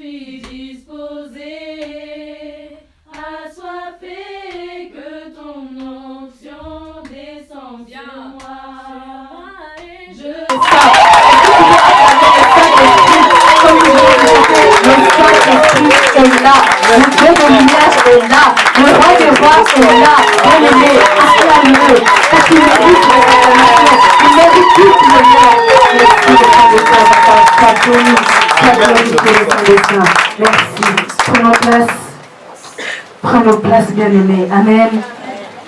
suis disposé, assoiffé, que ton onction descende sur moi. Le Dieu de lumière est là, le roi des rois est là, bien-aimé, acclamez-le, parce qu'il mérite l'acclamation, il mérite toute l'honneur. Merci. Prenons place, bien-aimés. Amen.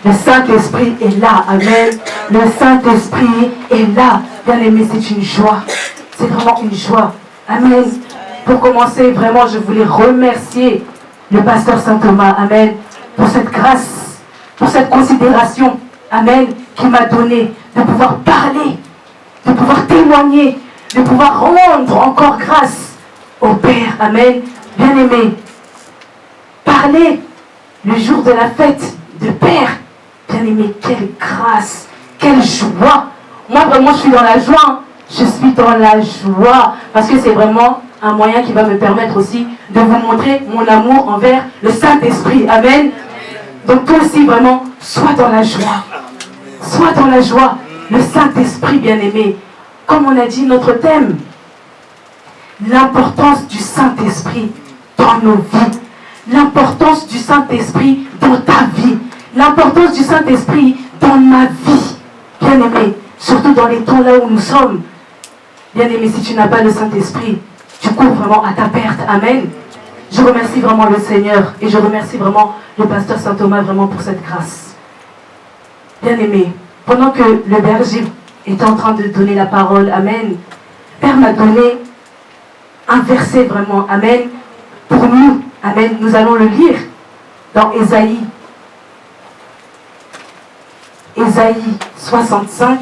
Le Saint-Esprit est là. Amen. Le Saint-Esprit est là. Bien-aimés, c'est une joie. C'est vraiment une joie. Amen. Pour commencer, vraiment, je voulais remercier le pasteur Saint-Thomas. Amen. Pour cette grâce, pour cette considération. Amen. Qu'il m'a donné de pouvoir parler, de pouvoir témoigner, de pouvoir rendre encore grâce au Père. Amen. Bien-aimés, parler le jour de la fête de Père. Bien-aimés, quelle grâce, quelle joie. Moi, vraiment, je suis dans la joie. Je suis dans la joie. Parce que c'est vraiment un moyen qui va me permettre aussi de vous montrer mon amour envers le Saint-Esprit. Amen. Donc toi aussi, vraiment, sois dans la joie. Sois dans la joie. Le Saint-Esprit, bien-aimé. Comme on a dit, notre thème, l'importance du Saint-Esprit dans nos vies. L'importance du Saint-Esprit dans ta vie. L'importance du Saint-Esprit dans ma vie. Bien-aimé, surtout dans les temps là où nous sommes. Bien-aimé, si tu n'as pas le Saint-Esprit, tu cours vraiment à ta perte. Amen. Je remercie vraiment le Seigneur et je remercie vraiment le pasteur Saint-Thomas vraiment pour cette grâce. Bien-aimé, pendant que le berger était en train de donner la parole, Amen, Père m'a donné un verset vraiment, Amen, pour nous. Amen. Nous allons le lire dans Ésaïe. Ésaïe 65.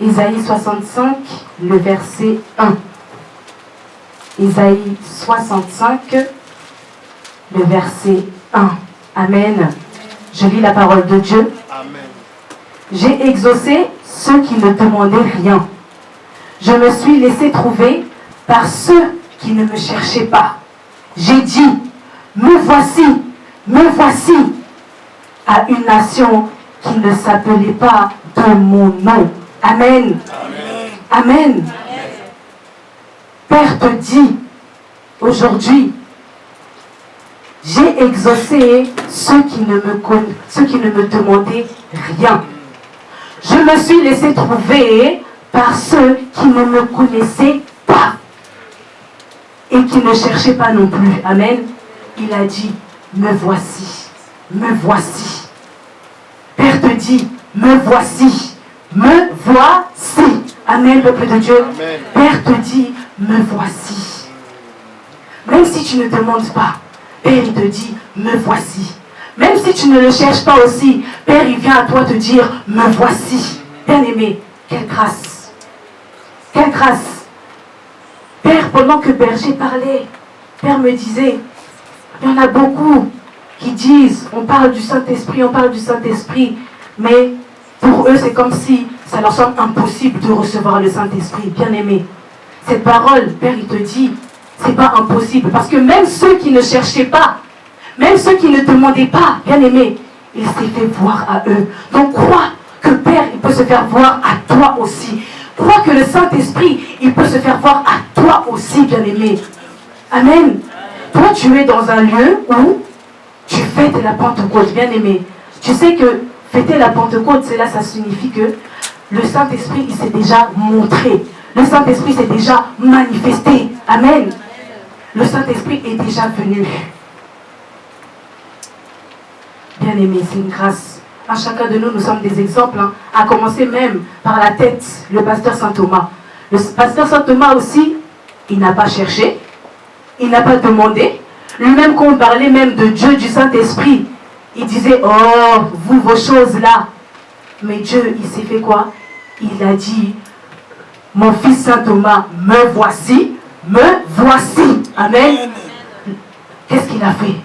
Ésaïe 65, le verset 1. Ésaïe 65, le verset 1. Amen. Je lis la parole de Dieu. Amen. J'ai exaucé ceux qui ne demandaient rien. Je me suis laissé trouver par ceux qui ne me cherchaient pas. J'ai dit, me voici à une nation qui ne s'appelait pas de mon nom. Amen. Amen. Amen. Père te dit, aujourd'hui, j'ai exaucé ceux qui ne me demandaient rien. Je me suis laissé trouver par ceux qui ne me connaissaient pas et qui ne cherchaient pas non plus. Amen. Il a dit, me voici, me voici. Père te dit, me voici, me voici. Amen, peuple de Dieu. Amen. Père te dit, me voici. Même si tu ne demandes pas, Père il te dit, me voici. Même si tu ne le cherches pas aussi, Père il vient à toi te dire, me voici. Bien-aimé, quelle grâce. Quelle grâce. Père, pendant que berger parlait, Père me disait, il y en a beaucoup qui disent, on parle du Saint-Esprit, mais pour eux c'est comme si ça leur semble impossible de recevoir le Saint-Esprit. Bien-aimé, cette parole, Père il te dit, c'est pas impossible, parce que même ceux qui ne cherchaient pas, même ceux qui ne demandaient pas, bien-aimé, il s'est fait voir à eux. Donc crois que Père, il peut se faire voir à toi aussi. Crois que le Saint-Esprit, il peut se faire voir à toi aussi, bien-aimé. Amen. Toi, tu es dans un lieu où tu fêtes la Pentecôte, bien-aimé. Tu sais que fêter la Pentecôte, c'est là, ça signifie que le Saint-Esprit, il s'est déjà montré. Le Saint-Esprit s'est déjà manifesté. Amen. Le Saint-Esprit est déjà venu. Bien-aimé, c'est une grâce. À chacun de nous, nous sommes des exemples, hein, à commencer même par la tête, le pasteur Saint-Thomas. Le pasteur Saint-Thomas aussi, il n'a pas cherché, il n'a pas demandé. Lui-même, quand on parlait même de Dieu, du Saint-Esprit, il disait, oh, vous, vos choses là. Mais Dieu, il s'est fait quoi? Il a dit, mon fils Saint-Thomas, me voici, me voici. Amen. Qu'est-ce qu'il a fait?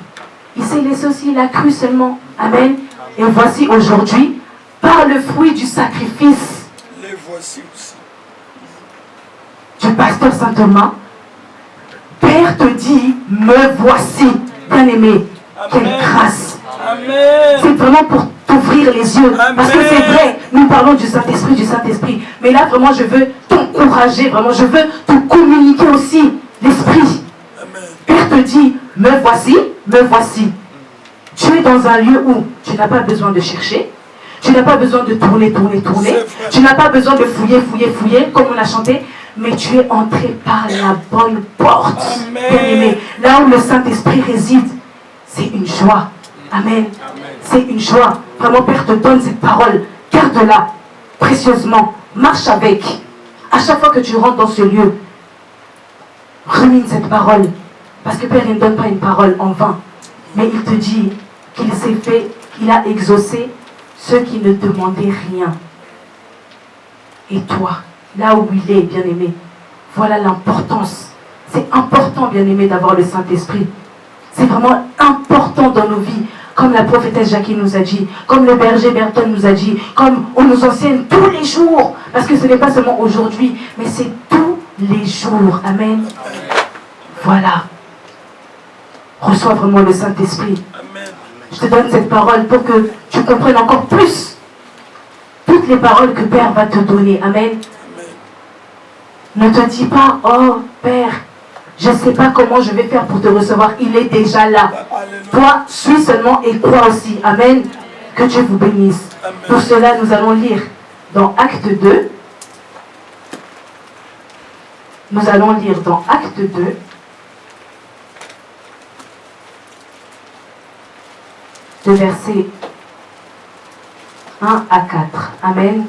Il s'est laissé aussi, il a cru seulement. Amen. Et voici aujourd'hui, par le fruit du sacrifice Les voici aussi. du pasteur pasteur Saint Thomas, Père te dit, me voici, bien-aimé. Quelle grâce. C'est vraiment pour t'ouvrir les yeux. Parce que c'est vrai, nous parlons du Saint-Esprit. Mais là, vraiment, je veux t'encourager, vraiment, je veux te communiquer aussi l'Esprit. Père te dit, me voici, me voici. Tu es dans un lieu où tu n'as pas besoin de chercher. Tu n'as pas besoin de tourner. Tu n'as pas besoin de fouiller, comme on a chanté. Mais tu es entré par la bonne porte. Bien-aimé, là où le Saint-Esprit réside, c'est une joie. Amen. C'est une joie. Vraiment, Père te donne cette parole. Garde-la précieusement. Marche avec. À chaque fois que tu rentres dans ce lieu, rumine cette parole. Parce que Père, il ne donne pas une parole en vain. Mais il te dit qu'il s'est fait, qu'il a exaucé ceux qui ne demandaient rien. Et toi, là où il est, bien-aimé, voilà l'importance. C'est important, bien-aimé, d'avoir le Saint-Esprit. C'est vraiment important dans nos vies. Comme la prophétesse Jackie nous a dit, comme le berger Berton nous a dit, comme on nous enseigne tous les jours. Parce que ce n'est pas seulement aujourd'hui, mais c'est tous les jours. Amen. Voilà. Reçois vraiment le Saint-Esprit. Je te donne cette parole pour que tu comprennes encore plus toutes les paroles que Père va te donner. Amen. Ne te dis pas, oh Père, je ne sais pas comment je vais faire pour te recevoir. Il est déjà là. Toi, suis seulement et crois aussi. Amen. Que Dieu vous bénisse. Pour cela, nous allons lire dans Acte 2. Nous allons lire dans Acte 2. De versets 1 à 4. Amen.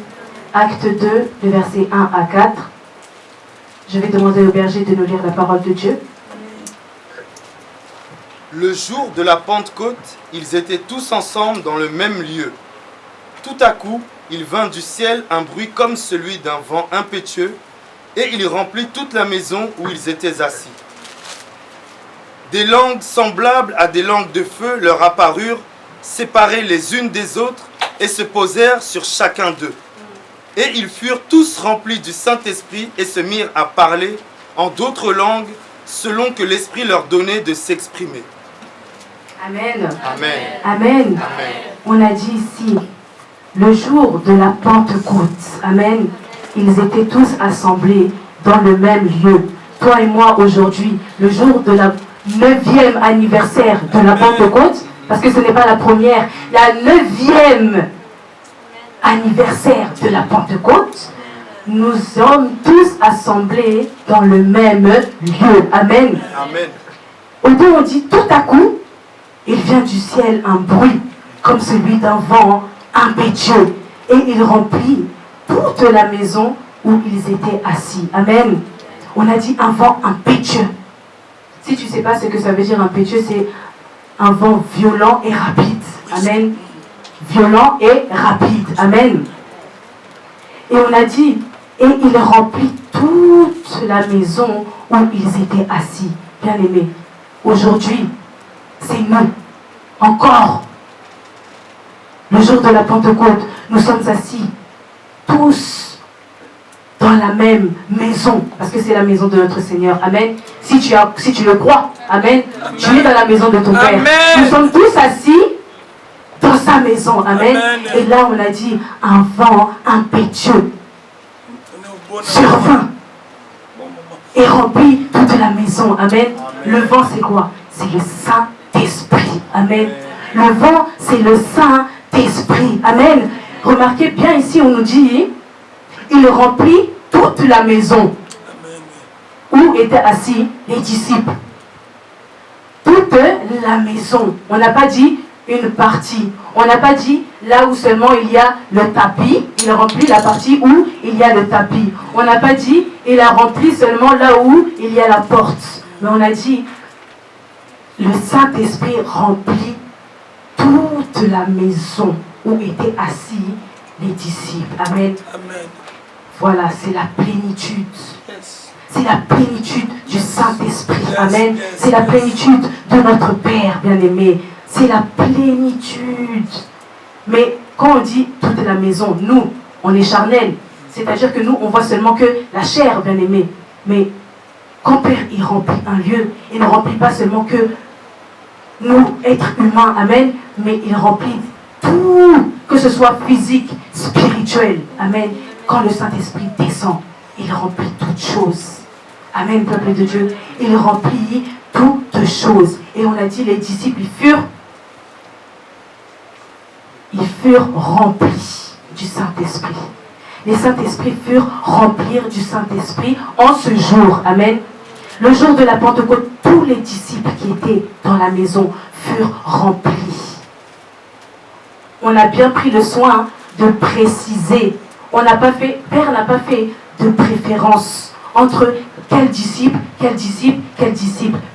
Acte 2, de versets 1 à 4. Je vais demander au berger de nous lire la parole de Dieu. Le jour de la Pentecôte, ils étaient tous ensemble dans le même lieu. Tout à coup, il vint du ciel un bruit comme celui d'un vent impétueux, et il remplit toute la maison où ils étaient assis. Des langues semblables à des langues de feu leur apparurent, séparées les unes des autres, et se posèrent sur chacun d'eux. Et ils furent tous remplis du Saint-Esprit et se mirent à parler en d'autres langues, selon que l'Esprit leur donnait de s'exprimer. Amen. Amen. Amen. Amen. On a dit ici, le jour de la Pentecôte. Amen. Ils étaient tous assemblés dans le même lieu. Toi et moi aujourd'hui, le jour de la 9e anniversaire de la Pentecôte, parce que ce n'est pas la première, la 9e anniversaire de la Pentecôte, nous sommes tous assemblés dans le même lieu. Amen. Amen. Au-delà, on dit tout à coup, il vient du ciel un bruit comme celui d'un vent impétueux et il remplit toute la maison où ils étaient assis. Amen. On a dit un vent impétueux. Si tu ne sais pas ce que ça veut dire impétueux, c'est un vent violent et rapide. Amen. Violent et rapide. Amen. Et on a dit, et il remplit toute la maison où ils étaient assis. Bien aimés. Aujourd'hui, c'est nous. Encore. Le jour de la Pentecôte, nous sommes assis tous dans la même maison. Parce que c'est la maison de notre Seigneur. Amen. Si tu le crois. Amen. Amen. Tu es dans la maison de ton Père. Amen. Nous sommes tous assis dans sa maison. Amen. Amen. Et là, on a dit un vent impétueux survint et remplit toute la maison. Amen. Amen. Le vent, c'est quoi? C'est le Saint-Esprit. Amen. Le vent, c'est le Saint-Esprit. Amen. Remarquez bien ici, on nous dit, il remplit toute la maison où étaient assis les disciples. Toute la maison. On n'a pas dit une partie. On n'a pas dit là où seulement il y a le tapis. Il remplit la partie où il y a le tapis. On n'a pas dit il a rempli seulement là où il y a la porte. Mais on a dit le Saint-Esprit remplit toute la maison où étaient assis les disciples. Amen. Amen. Voilà, c'est la plénitude. Yes. C'est la plénitude du Saint-Esprit. Yes. Amen. Yes. C'est la plénitude de notre Père bien-aimé. C'est la plénitude. Mais quand on dit toute la maison, nous, on est charnel. C'est-à-dire que nous, on voit seulement que la chair, bien-aimé. Mais quand Père, il remplit un lieu, il ne remplit pas seulement que nous, êtres humains, amen, mais il remplit tout, que ce soit physique, spirituel, amen. Quand le Saint-Esprit descend, il remplit toutes choses. Amen, peuple de Dieu. Il remplit toutes choses. Et on a dit, les disciples, ils furent remplis du Saint-Esprit. Les Saint-Esprits furent remplis du Saint-Esprit en ce jour. Amen. Le jour de la Pentecôte, tous les disciples qui étaient dans la maison furent remplis. On a bien pris le soin de préciser. Père n'a pas fait de préférence entre quel disciple. Mais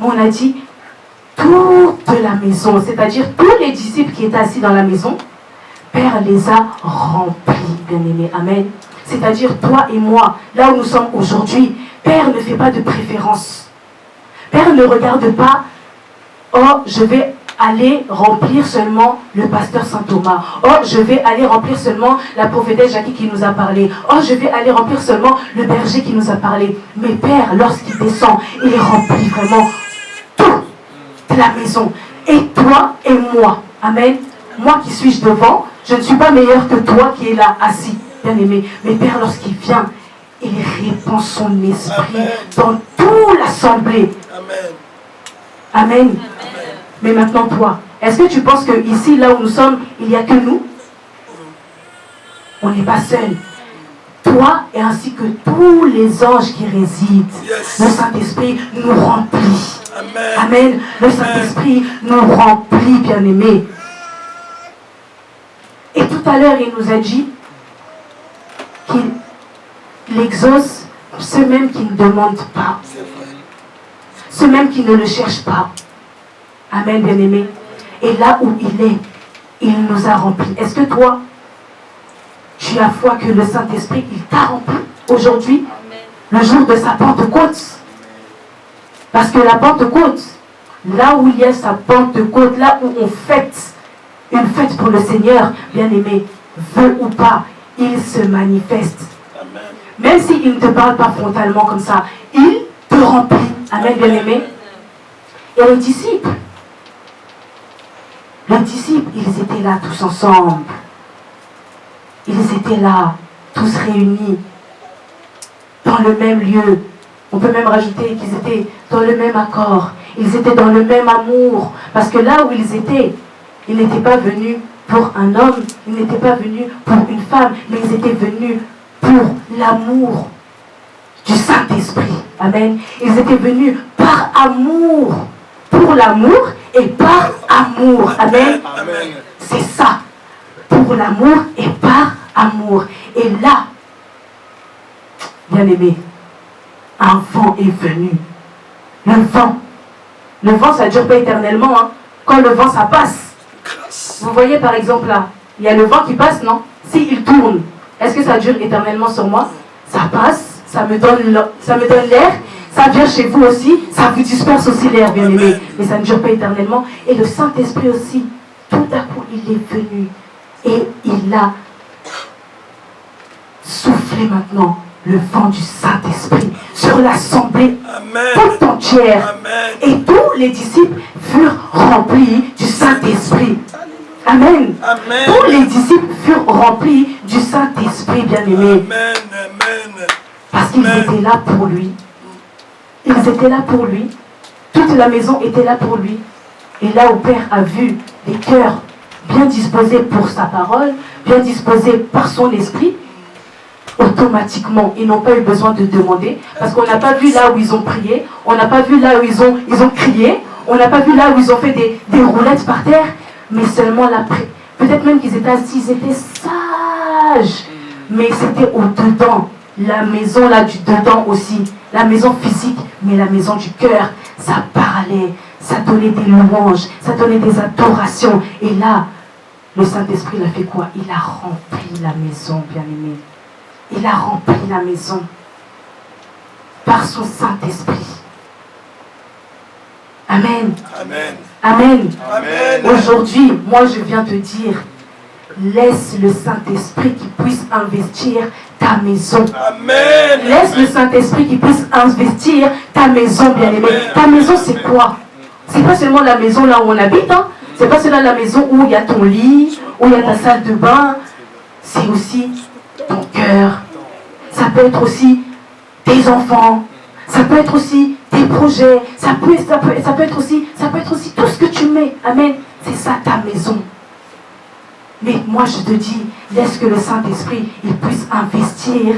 on a dit toute la maison, c'est-à-dire tous les disciples qui étaient assis dans la maison, Père les a remplis, bien-aimés. Amen. C'est-à-dire toi et moi, là où nous sommes aujourd'hui, Père ne fait pas de préférence. Père ne regarde pas, oh, je vais aller remplir seulement le pasteur Saint-Thomas. Oh, je vais aller remplir seulement la prophétesse Jackie qui nous a parlé. Oh, je vais aller remplir seulement le berger qui nous a parlé. Mais Père, lorsqu'il descend, il remplit vraiment tout de la maison. Et toi et moi. Amen. Moi qui suis devant, je ne suis pas meilleur que toi qui es là assis, bien-aimé. Mais Père, lorsqu'il vient, il répand son esprit dans toute l'assemblée. Amen. Amen. Mais maintenant, toi, est-ce que tu penses que ici, là où nous sommes, il n'y a que nous? On n'est pas seuls. Toi et ainsi que tous les anges qui résident, le Saint-Esprit nous remplit. Amen. Le Saint-Esprit nous remplit, bien-aimés. Et tout à l'heure, il nous a dit qu'il exauce ceux mêmes qui ne demandent pas. Ceux mêmes qui ne le cherchent pas. Amen, bien-aimé. Et là où il est, il nous a remplis. Est-ce que toi, tu as foi que le Saint-Esprit, il t'a rempli aujourd'hui, le jour de sa Pentecôte? Parce que la Pentecôte, là où il y a sa Pentecôte, là où on fête, une fête pour le Seigneur, bien-aimé, veut ou pas, il se manifeste. Amen. Même s'il ne te parle pas frontalement comme ça, il te remplit. Amen, bien-aimé. Et les disciples, ils étaient là tous ensemble. Ils étaient là, tous réunis, dans le même lieu. On peut même rajouter qu'ils étaient dans le même accord. Ils étaient dans le même amour. Parce que là où ils étaient, ils n'étaient pas venus pour un homme, ils n'étaient pas venus pour une femme, mais ils étaient venus pour l'amour du Saint-Esprit. Amen. Ils étaient venus par amour, pour l'amour et par amour. Amen. Amen. C'est ça. Pour l'amour et par amour. Et là, bien aimé, un vent est venu. Le vent, ça ne dure pas éternellement. Hein. Quand le vent, ça passe. Vous voyez par exemple là, il y a le vent qui passe, non? S'il tourne, est-ce que ça dure éternellement sur moi? Ça passe, ça me donne l'air, ça vient chez vous aussi, ça vous disperse aussi l'air, bien aimé. Mais ça ne dure pas éternellement. Et le Saint-Esprit aussi, tout à coup, il est venu. Et il a soufflé maintenant le vent du Saint-Esprit sur l'assemblée toute entière. Amen. Et tous les disciples furent remplis du Saint-Esprit. Amen. Amen. Tous les disciples furent remplis du Saint-Esprit, bien-aimés. Parce qu'ils étaient là pour lui. Ils étaient là pour lui. Toute la maison était là pour lui. Et là où Père a vu des cœurs bien disposés pour sa parole, bien disposés par son esprit, automatiquement, ils n'ont pas eu besoin de demander, parce qu'on n'a pas vu là où ils ont prié, on n'a pas vu là où ils ont crié, on n'a pas vu là où ils ont fait des roulettes par terre, mais seulement là, peut-être même qu'ils étaient assis, ils étaient sages, mais c'était au-dedans, la maison là du dedans aussi, la maison physique, mais la maison du cœur, ça parlait, ça donnait des louanges, ça donnait des adorations, et là, le Saint-Esprit il a fait quoi? Il a rempli la maison, bien-aimé. Il a rempli la maison par son Saint-Esprit. Amen. Amen. Amen. Amen. Aujourd'hui, moi je viens te dire, laisse le Saint-Esprit qui puisse investir ta maison. Amen. Laisse le Saint-Esprit qui puisse investir ta maison, bien-aimé. Ta maison, c'est quoi? C'est pas seulement la maison là où on habite, hein. C'est pas seulement la maison où il y a ton lit, où il y a ta salle de bain. C'est aussi ton cœur. Ça peut être aussi tes enfants. Ça peut être aussi tes projets. Ça peut être aussi tout ce que tu mets. Amen. C'est ça ta maison. Mais moi je te dis, laisse que le Saint-Esprit il puisse investir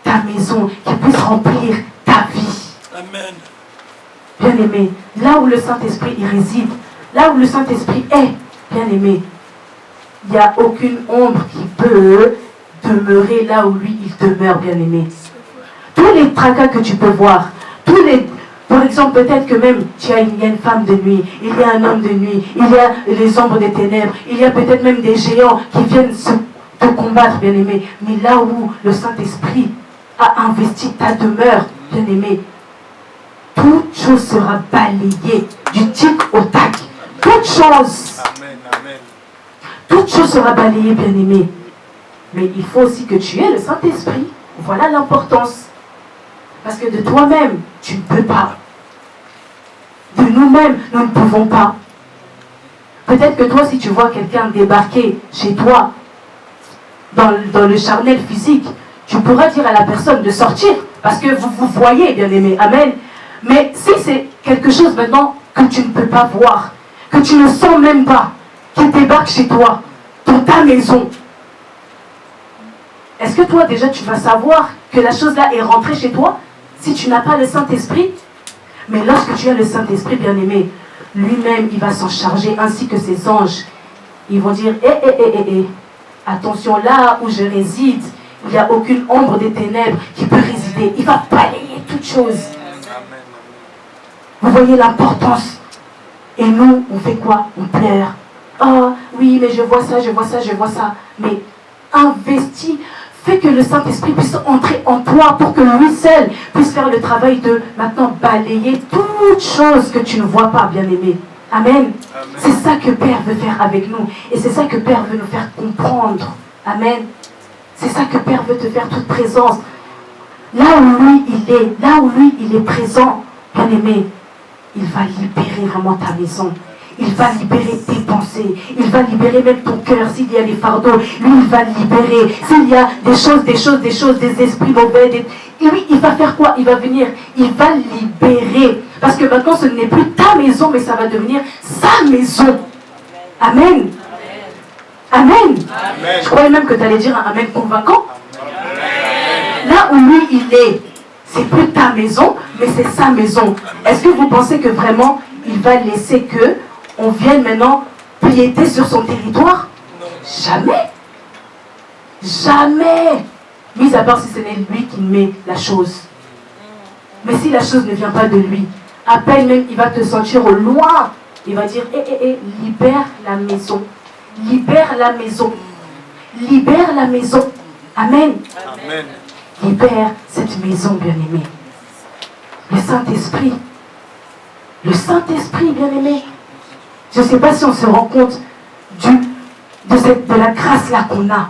ta maison, qu'il puisse remplir ta vie. Amen. Bien-aimé, là où le Saint-Esprit il réside, là où le Saint-Esprit est, bien-aimé, il n'y a aucune ombre qui peut demeurer là où lui il demeure, bien-aimé. Tous les tracas que tu peux voir, par exemple, peut-être que même il y a une femme de nuit, il y a un homme de nuit, il y a les ombres des ténèbres, il y a peut-être même des géants qui viennent te combattre, bien-aimé. Mais là où le Saint-Esprit a investi ta demeure, bien-aimé, toute chose sera balayée du tic au tac. Toute chose. Amen, amen. Toute chose sera balayée, bien-aimé. Mais il faut aussi que tu aies le Saint-Esprit. Voilà l'importance. Parce que de toi-même, tu ne peux pas. De nous-mêmes, nous ne pouvons pas. Peut-être que toi, si tu vois quelqu'un débarquer chez toi, dans le charnel physique, tu pourras dire à la personne de sortir. Parce que vous voyez, bien-aimé. Amen. Mais si c'est quelque chose maintenant que tu ne peux pas voir, que tu ne sens même pas, qui débarque chez toi, dans ta maison, est-ce que toi déjà tu vas savoir que la chose là est rentrée chez toi si tu n'as pas le Saint-Esprit? Mais lorsque tu as le Saint-Esprit, bien-aimé, lui-même il va s'en charger, ainsi que ses anges. Ils vont dire, attention, là où je réside, il n'y a aucune ombre des ténèbres qui peut résider. Il va balayer toutes choses. Vous voyez l'importance. Et nous, on fait quoi? On pleure. Oh, oui, mais je vois ça, je vois ça, je vois ça. Mais investis, fais que le Saint-Esprit puisse entrer en toi pour que lui seul puisse faire le travail de maintenant balayer toutes choses que tu ne vois pas, bien-aimé. Amen. C'est ça que Père veut faire avec nous. Et c'est ça que Père veut nous faire comprendre. Amen. C'est ça que Père veut te faire toute présence. Là où lui, il est présent, bien-aimé, il va libérer vraiment ta maison. Il va libérer tes pensées. Il va libérer même ton cœur. S'il y a des fardeaux, lui, il va libérer. S'il y a des choses, des esprits mauvais. Et lui, il va faire quoi? Il va venir. Il va libérer. Parce que maintenant, ce n'est plus ta maison, mais ça va devenir sa maison. Amen. Amen. Amen. Je croyais même que tu allais dire un amen convaincant. Amen. Là où lui, il est, c'est plus ta maison, mais c'est sa maison. Est-ce que vous pensez que vraiment, il va laisser que on vienne maintenant piéter sur son territoire? Jamais. Jamais. Mis à part si ce n'est lui qui met la chose. Mais si la chose ne vient pas de lui, à peine même il va te sentir au loin. Il va dire, libère la maison. Libère la maison. Libère la maison. Amen. Amen. Libère cette maison, bien-aimée. Le Saint-Esprit. Le Saint-Esprit, bien-aimé. Je ne sais pas si on se rend compte de la grâce là qu'on a.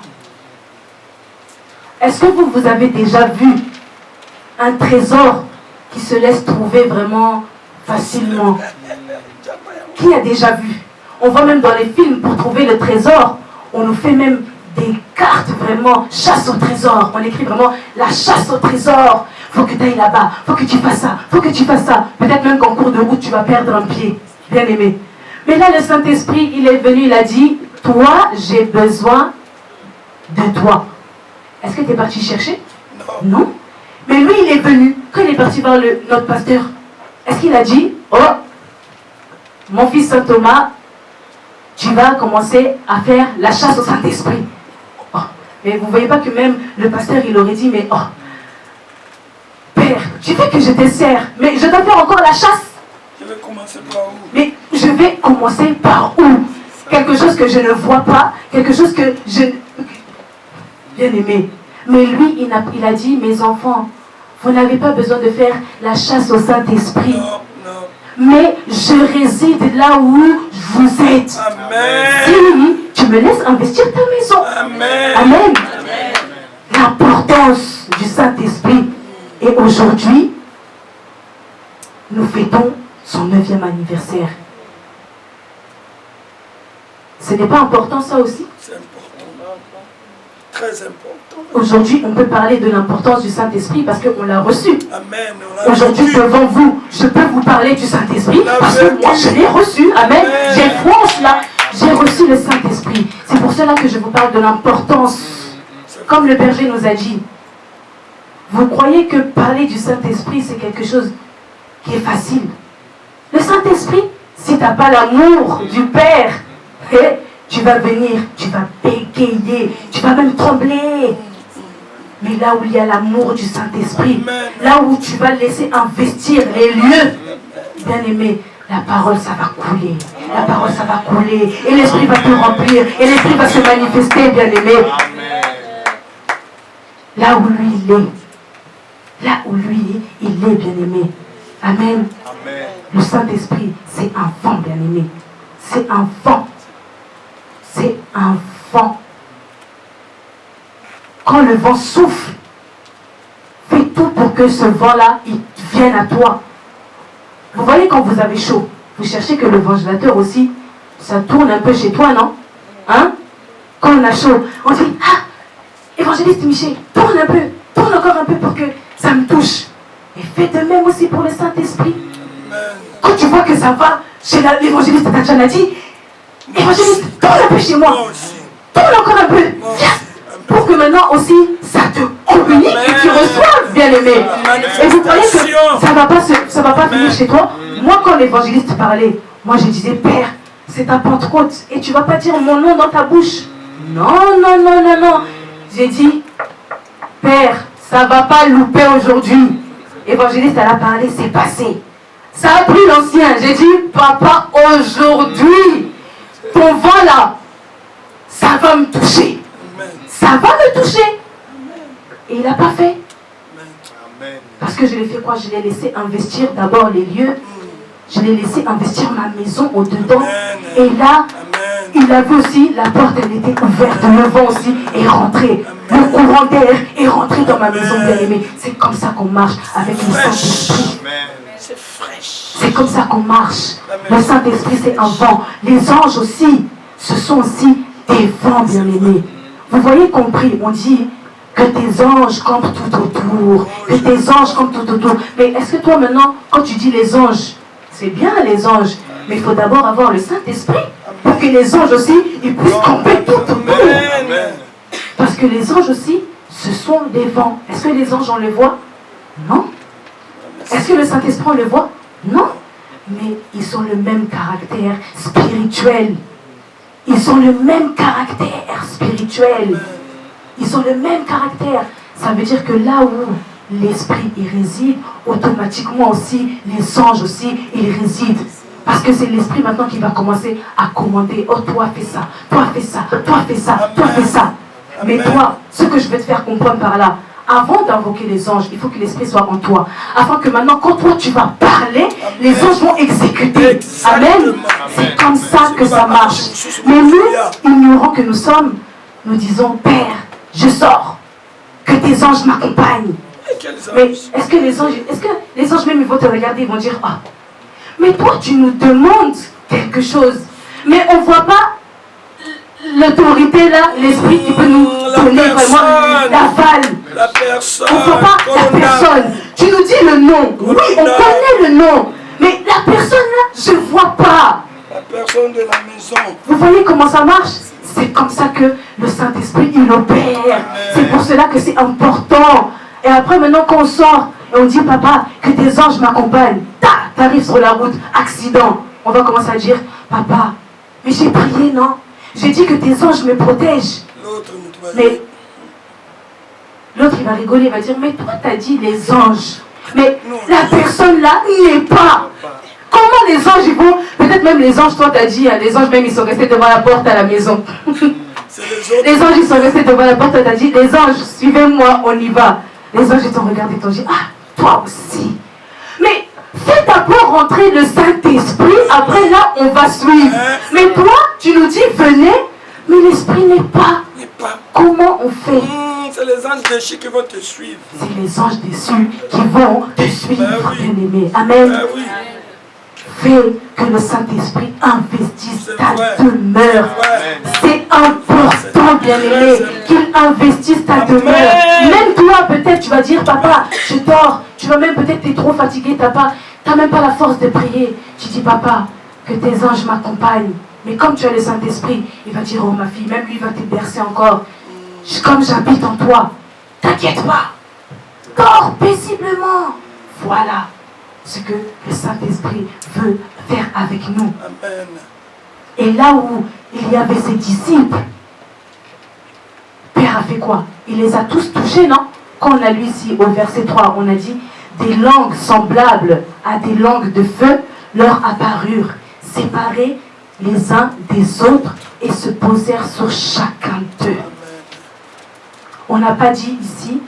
Est-ce que vous avez déjà vu un trésor qui se laisse trouver vraiment facilement? Qui a déjà vu? On voit même dans les films, pour trouver le trésor, on nous fait même des cartes vraiment, chasse au trésor. On écrit vraiment la chasse au trésor. Faut que tu ailles là-bas, faut que tu fasses ça, faut que tu fasses ça. Peut-être même qu'en cours de route, tu vas perdre un pied. Bien aimé. Mais là, le Saint-Esprit, il est venu, il a dit, toi, j'ai besoin de toi. Est-ce que tu es parti chercher? Non. Mais lui, il est venu. Quand il est parti voir notre pasteur, est-ce qu'il a dit, oh, mon fils Saint Thomas, tu vas commencer à faire la chasse au Saint-Esprit. Oh. Mais vous ne voyez pas que même le pasteur, il aurait dit, mais oh, Père, tu veux que je te sers, mais je dois faire encore la chasse. Je vais commencer par où? Mais je vais commencer par où? Quelque chose que je ne vois pas, quelque chose que je... Bien aimé. Mais lui, il a dit, mes enfants, vous n'avez pas besoin de faire la chasse au Saint-Esprit. Non. Mais je réside là où vous êtes. Amen. Si tu me laisses investir ta maison. Amen. Amen. L'importance l'importance du Saint-Esprit. Et aujourd'hui, nous fêtons son 9e anniversaire. Ce n'est pas important ça aussi? C'est important. Très important. Aujourd'hui, on peut parler de l'importance du Saint-Esprit parce qu'on l'a reçu. Amen. Aujourd'hui, devant vous, je peux vous parler du Saint-Esprit parce que moi, je l'ai reçu. Amen. J'ai foi en cela. J'ai reçu le Saint-Esprit. C'est pour cela que je vous parle de l'importance. Comme le berger nous a dit, vous croyez que parler du Saint-Esprit, c'est quelque chose qui est facile? Le Saint-Esprit, si tu n'as pas l'amour du Père, tu vas venir, tu vas bégayer, tu vas même trembler. Mais là où il y a l'amour du Saint-Esprit, là où tu vas laisser investir les lieux, bien aimé, la parole ça va couler. La parole ça va couler. Et l'Esprit va te remplir. Et l'Esprit va se manifester, bien aimé. Là où lui il est. Là où lui il est, bien aimé. Amen. Le Saint-Esprit, c'est un vent, bien aimé. C'est un vent. C'est un vent. Quand le vent souffle, fais tout pour que ce vent-là, il vienne à toi. Vous voyez quand vous avez chaud, vous cherchez que le ventilateur aussi, ça tourne un peu chez toi, non? Hein? Quand on a chaud, on dit, ah, évangéliste Michel, tourne encore un peu pour que ça me touche. Et fais de même aussi pour le Saint-Esprit. Quand tu vois que ça va chez l'évangéliste Tatiana dit, évangéliste, tourne un peu chez moi. Tourne encore un peu. Viens. Pour que maintenant aussi, ça te communique et tu reçoives, bien aimé. Et vous croyez que ça va pas finir chez toi? Moi, quand l'évangéliste parlait, moi je disais, Père, c'est ta Pentecôte. Et tu vas pas dire mon nom dans ta bouche. Non, non, non, non, non. J'ai dit, Père, ça va pas louper aujourd'hui. Évangéliste, elle a parlé, c'est passé. Ça a pris l'ancien. J'ai dit, papa, aujourd'hui, ton vent là, ça va me toucher. Ça va me toucher. Et il n'a pas fait. Parce que je l'ai fait quoi? Je l'ai laissé investir d'abord les lieux. Je l'ai laissé investir ma maison au-dedans. Et là, il a vu aussi, la porte elle était ouverte. Le vent aussi est rentré. Le courant d'air est rentré dans ma maison, bien aimée. C'est comme ça qu'on marche avec le Saint-Esprit. C'est fraîche. C'est comme ça qu'on marche. Le Saint-Esprit, c'est un vent. Les anges aussi, ce sont aussi des vents, bien aimés. Vous voyez compris, on dit que tes anges campent tout autour. Que tes anges campent tout autour. Mais est-ce que toi maintenant, quand tu dis les anges, c'est bien les anges, mais il faut d'abord avoir le Saint-Esprit pour que les anges aussi, ils puissent camper tout autour. Parce que les anges aussi, ce sont des vents. Est-ce que les anges, on les voit? Non. Est-ce que le Saint-Esprit, on le voit? Non. Mais ils ont le même caractère spirituel. Ils ont le même caractère spirituel. Ils ont le même caractère. Ça veut dire que là où l'Esprit y réside, automatiquement aussi, les anges aussi, ils résident. Parce que c'est l'Esprit maintenant qui va commencer à commander. Oh, toi fais ça, toi fais ça, toi fais ça, toi fais ça. Mais toi, ce que je veux te faire comprendre par là, avant d'invoquer les anges, il faut que l'Esprit soit en toi. Afin que maintenant, quand toi tu vas parler, les anges vont exécuter. Amen. C'est comme ça que ça marche. Mais nous, ignorants que nous sommes, nous disons, Père, je sors. Que tes anges m'accompagnent. Mais est-ce que les anges même ils vont te regarder, ils vont dire, ah, mais toi tu nous demandes quelque chose. Mais on ne voit pas l'autorité là, l'Esprit qui peut nous donner vraiment l'aval. La personne. On ne voit pas la personne. Tu nous dis le nom. Oui, on connaît le nom. Mais la personne là, je ne vois pas. La personne de la maison. Vous voyez comment ça marche? C'est comme ça que le Saint-Esprit, il opère. C'est pour cela que c'est important. Et après, maintenant, quand on sort, et on dit, papa, que tes anges m'accompagnent. T'arrives sur la route, accident. On va commencer à dire, papa, mais j'ai prié, non? J'ai dit que tes anges me protègent. Mais l'autre, il va rigoler, il va dire, mais toi, t'as dit les anges. Mais la personne là n'est pas. Comment les anges, ils vont... Peut-être même les anges, toi, t'as dit, les anges même, ils sont restés devant la porte à la maison. Les anges, ils sont restés devant la porte, t'as dit, les anges, suivez-moi, on y va. Les anges, ils t'ont regardé, ils t'ont dit, ah, toi aussi. Mais fais d'abord rentrer le Saint-Esprit, après là, on va suivre. Mais toi, tu nous dis, venez, mais l'Esprit n'est pas. Comment on fait? C'est les anges déchus qui vont te suivre. C'est les anges déçus qui vont te suivre, Ben oui. bien-aimé. Amen. Ah oui, Fais que le Saint-Esprit investisse C'est ta vrai. demeure. C'est important, bien-aimé, qu'il investisse ta Amen. demeure. Même toi, peut-être, tu vas dire, papa, je dors. Tu vas même peut-être, tu es trop fatigué, tu n'as même pas la force de prier. Tu dis, papa, que tes anges m'accompagnent. Mais comme tu as le Saint-Esprit, il va dire, oh ma fille, même lui il va te bercer encore. Comme j'habite en toi, t'inquiète pas. Dors paisiblement. Voilà ce que le Saint-Esprit veut faire avec nous. Amen. Et là où il y avait ses disciples, Père a fait quoi? Il les a tous touchés, non? Quand on a lu ici au verset 3, on a dit des langues semblables à des langues de feu leur apparurent, séparées les uns des autres et se posèrent sur chacun d'eux. On n'a pas dit ici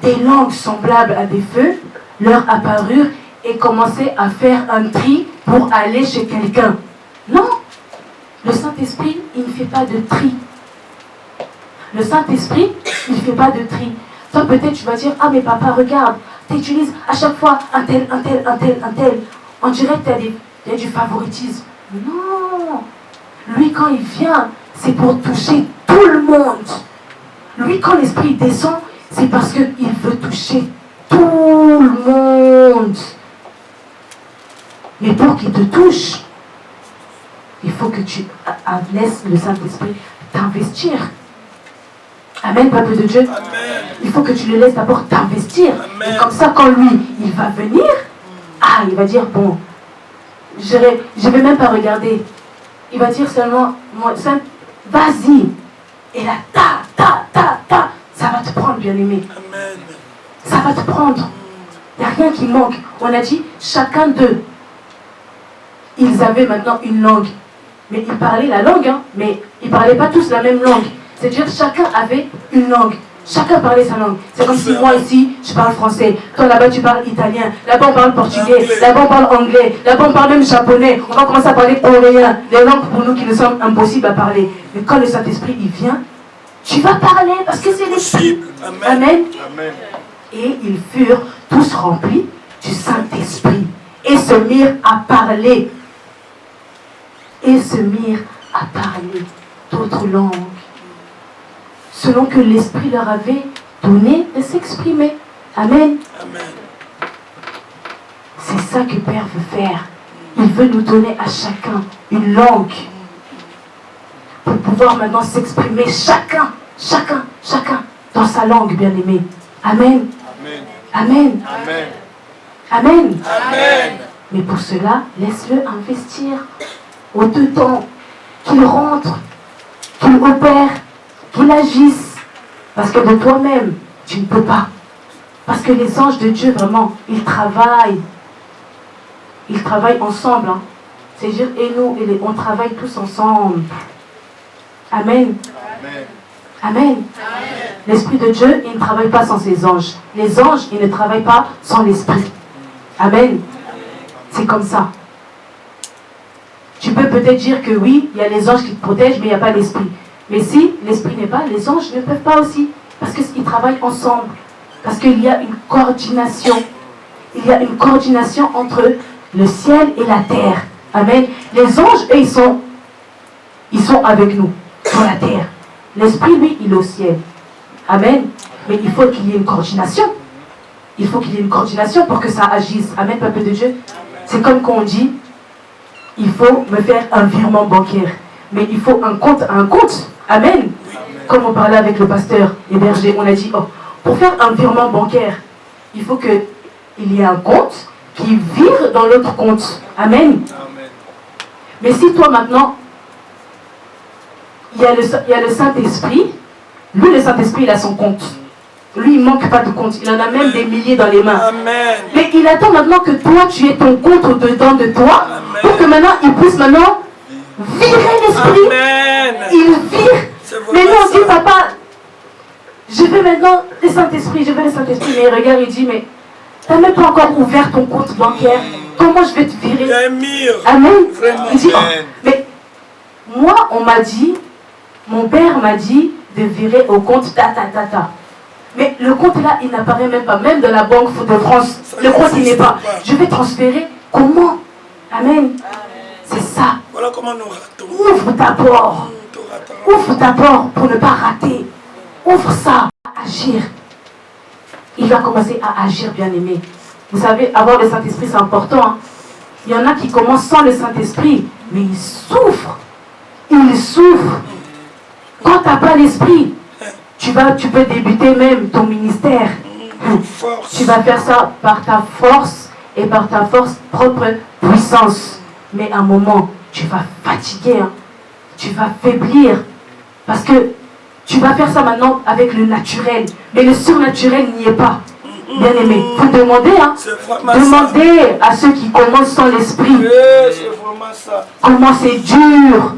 des langues semblables à des feux leur apparurent et commençaient à faire un tri pour aller chez quelqu'un. Non, le Saint-Esprit, il ne fait pas de tri. Le Saint-Esprit, il ne fait pas de tri. Toi, peut-être, tu vas dire, ah, mais papa, regarde, tu utilises à chaque fois un tel, un tel, un tel, un tel. On dirait que tu as du favoritisme. Non. Lui, quand il vient, c'est pour toucher tout le monde. Lui, quand l'Esprit descend, c'est parce qu'il veut toucher tout le monde. Mais pour qu'il te touche, il faut que tu laisses le Saint-Esprit t'investir. Amen, peuple de Dieu. Amen. Il faut que tu le laisses d'abord t'investir. Amen. Et comme ça, quand lui, il va venir, il va dire, bon, je ne vais même pas regarder. Il va dire seulement, vas-y. Et là, ça va te prendre, bien-aimé. Amen. Ça va te prendre. Il n'y a rien qui manque. On a dit, chacun d'eux, ils avaient maintenant une langue. Mais ils parlaient la langue, hein, mais ils ne parlaient pas tous la même langue. C'est-à-dire chacun avait une langue. Chacun parlait sa langue. C'est comme si moi ici, je parle français. Toi là-bas, tu parles italien. Là-bas, on parle portugais. Là-bas, on parle anglais. Là-bas, on parle même japonais. On va commencer à parler coréen. Des langues pour nous qui nous semblent impossibles à parler. Mais quand le Saint-Esprit, il vient, tu vas parler parce que c'est l'Esprit. Amen. Amen. Amen. Et ils furent tous remplis du Saint-Esprit et se mirent à parler. Et se mirent à parler d'autres langues, selon que l'Esprit leur avait donné de s'exprimer. Amen. Amen. C'est ça que Père veut faire. Il veut nous donner à chacun une langue pour pouvoir maintenant s'exprimer chacun dans sa langue, bien-aimé. Amen. Amen. Amen. Amen. Amen. Amen. Mais pour cela, laisse-le investir au-dedans, qu'il rentre, qu'il opère, qu'il agisse. Parce que de toi-même, tu ne peux pas. Parce que les anges de Dieu, vraiment, ils travaillent. Ils travaillent ensemble. Hein. C'est-à-dire, et nous, on travaille tous ensemble. Amen. Amen. Amen. L'Esprit de Dieu, il ne travaille pas sans ses anges. Les anges, ils ne travaillent pas sans l'Esprit. Amen. C'est comme ça. Tu peux peut-être dire que oui, il y a les anges qui te protègent, mais il n'y a pas l'Esprit. Mais si l'Esprit n'est pas, les anges ne peuvent pas aussi. Parce qu'ils travaillent ensemble. Parce qu'il y a une coordination. Il y a une coordination entre le ciel et la terre. Amen. Les anges, eux, ils sont avec nous, sur la terre. L'Esprit, lui, il est au ciel. Amen. Mais il faut qu'il y ait une coordination. Il faut qu'il y ait une coordination pour que ça agisse. Amen, peuple de Dieu. C'est comme quand on dit, il faut me faire un virement bancaire. Mais il faut un compte à un compte. Amen. Comme on parlait avec le pasteur et berger, on a dit, pour faire un virement bancaire, il faut qu'il y ait un compte qui vire dans l'autre compte. Amen. Amen. Mais si toi maintenant, il y a le Saint-Esprit, lui le Saint-Esprit il a son compte. Lui il ne manque pas de compte, il en a même des milliers dans les mains. Amen. Mais il attend maintenant que toi tu aies ton compte au-dedans de toi, pour que maintenant il puisse maintenant virer l'Esprit. Amen. Il vire. Mais nous on dit ça. papa, je veux maintenant le Saint-Esprit, je veux le Saint-Esprit. Mais il regarde, il dit mais tu n'as même pas encore ouvert ton compte bancaire. Comment je vais te virer? Il y a un mur. Amen. Vraiment. Il dit, Amen. mais moi, on m'a dit, mon père m'a dit de virer au compte ta. Mais le compte là, il n'apparaît même pas. Même de la Banque de France, le compte il n'est pas. Je vais transférer. Comment? Amen. C'est ça. Voilà comment nous ratons. Ouvre ta porte. Ouvre ta porte pour ne pas rater. Ouvre ça. Agir. Il va commencer à agir, bien-aimé. Vous savez, avoir le Saint-Esprit, c'est important. Hein? Il y en a qui commencent sans le Saint-Esprit, mais ils souffrent. Ils souffrent. Quand tu n'as pas l'Esprit, tu peux débuter même ton ministère. Tu vas faire ça par ta force et par ta force propre puissance. Mais à un moment, tu vas fatiguer. Hein? Tu vas faiblir. Parce que tu vas faire ça maintenant avec le naturel. Mais le surnaturel n'y est pas. Bien aimé. Vous demandez, hein. Demandez à ceux qui commencent sans l'esprit. Comment c'est dur.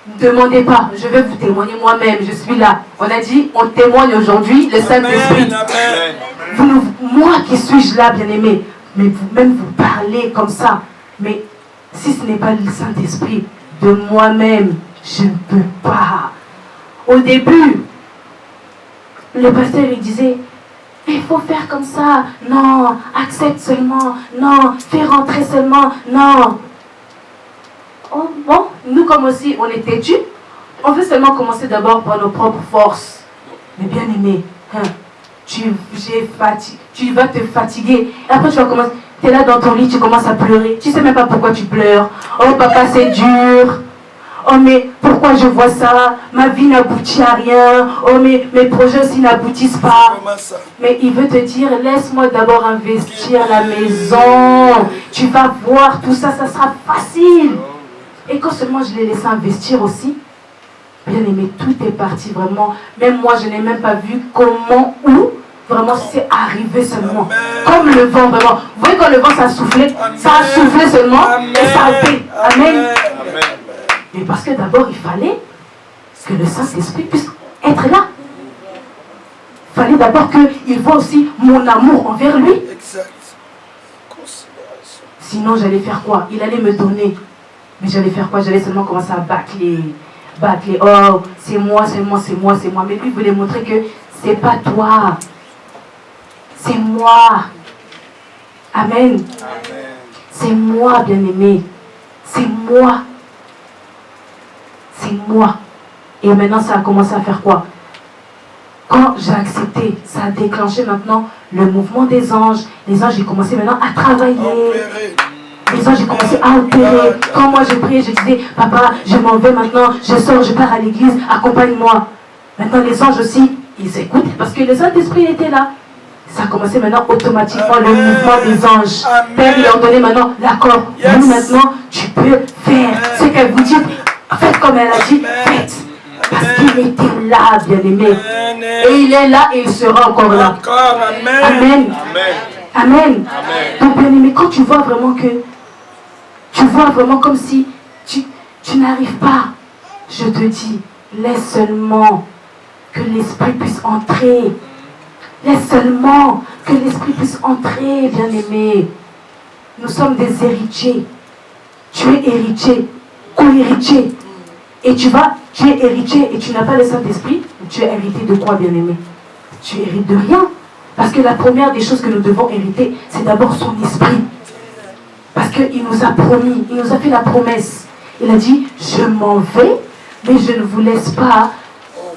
Ne demandez pas. Je vais vous témoigner moi-même. Je suis là. On a dit, on témoigne aujourd'hui le Saint-Esprit. Moi qui suis-je là, bien aimé. Mais vous-même vous parlez comme ça. Mais si ce n'est pas le Saint-Esprit, de moi-même, je ne peux pas. Au début, le pasteur il disait, il faut faire comme ça. Non, accepte seulement. Non, fais rentrer seulement. Non. Oh, bon, nous comme aussi, on est têtus. On veut seulement commencer d'abord par nos propres forces. Mais bien aimé, hein, tu vas te fatiguer. Et après tu vas commencer, tu es là dans ton lit, tu commences à pleurer. Tu ne sais même pas pourquoi tu pleures. Oh papa, c'est dur. Oh mais pourquoi je vois ça? Ma vie n'aboutit à rien. Oh mais mes projets aussi n'aboutissent pas. Mais il veut te dire, laisse-moi d'abord investir la maison. Tu vas voir, tout ça, ça sera facile. Et quand seulement je l'ai laissé investir aussi, bien aimé, tout est parti vraiment. Même moi, je n'ai même pas vu comment, où, vraiment c'est arrivé seulement. Comme le vent, vraiment. Vous voyez quand le vent ça a soufflé, ça a soufflé seulement et ça a fait. Amen. Mais parce que d'abord, il fallait que le Saint-Esprit puisse être là. Il fallait d'abord qu'il voit aussi mon amour envers lui. Exact. Sinon, j'allais faire quoi? Il allait me donner. Mais j'allais faire quoi? J'allais seulement commencer à bâcler. Oh, c'est moi. Mais lui, il voulait montrer que c'est pas toi. C'est moi. Amen. C'est moi, bien-aimé. C'est moi. C'est moi. Et maintenant, ça a commencé à faire quoi? Quand j'ai accepté, ça a déclenché maintenant le mouvement des anges. Les anges, ils commençaient maintenant à travailler. Les anges, ils commençaient à opérer. Quand moi, je priais, je disais, papa, je m'en vais maintenant, je sors, je pars à l'église, accompagne-moi. Maintenant, les anges aussi, ils écoutent parce que le Saint-Esprit était là. Ça a commencé maintenant automatiquement le mouvement des anges. Père, il leur donnait maintenant l'accord. Vous, maintenant, tu peux faire ce qu'elle vous dit. Faites comme elle a dit, faites. Parce qu'il était là, bien-aimé. Et il est là et il sera encore là. Amen. Amen. Donc, bien-aimé, quand tu vois vraiment que, tu vois vraiment comme si tu n'arrives pas, je te dis, laisse seulement que l'Esprit puisse entrer. Laisse seulement que l'Esprit puisse entrer, bien-aimé. Nous sommes des héritiers. Tu es héritier, co-héritier. Et tu es héritier et tu n'as pas le Saint-Esprit. Tu es hérité de quoi, bien-aimé? Tu hérites de rien. Parce que la première des choses que nous devons hériter, c'est d'abord son esprit. Parce qu'il nous a promis, il nous a fait la promesse. Il a dit, je m'en vais, mais je ne vous laisse pas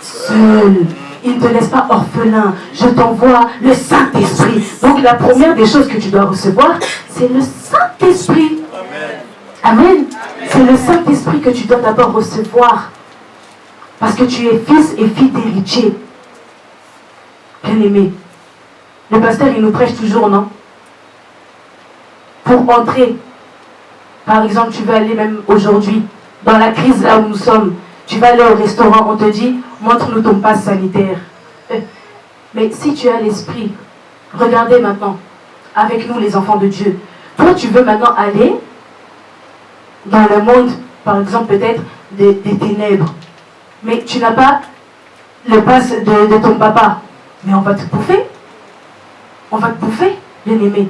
seul. Il ne te laisse pas orphelin. Je t'envoie le Saint-Esprit. Donc la première des choses que tu dois recevoir, c'est le Saint-Esprit. Amen. C'est le Saint-Esprit que tu dois d'abord recevoir. Parce que tu es fils et fille d'héritier. Bien-aimé. Le pasteur, il nous prêche toujours, non? Pour entrer. Par exemple, tu veux aller même aujourd'hui, dans la crise là où nous sommes. Tu vas aller au restaurant, on te dit, montre-nous ton passe sanitaire. Mais si tu as l'esprit, regardez maintenant, avec nous les enfants de Dieu. Toi, tu veux maintenant aller dans le monde, par exemple, peut-être des ténèbres. Mais tu n'as pas le passe de ton papa. Mais on va te bouffer. On va te bouffer, bien-aimé.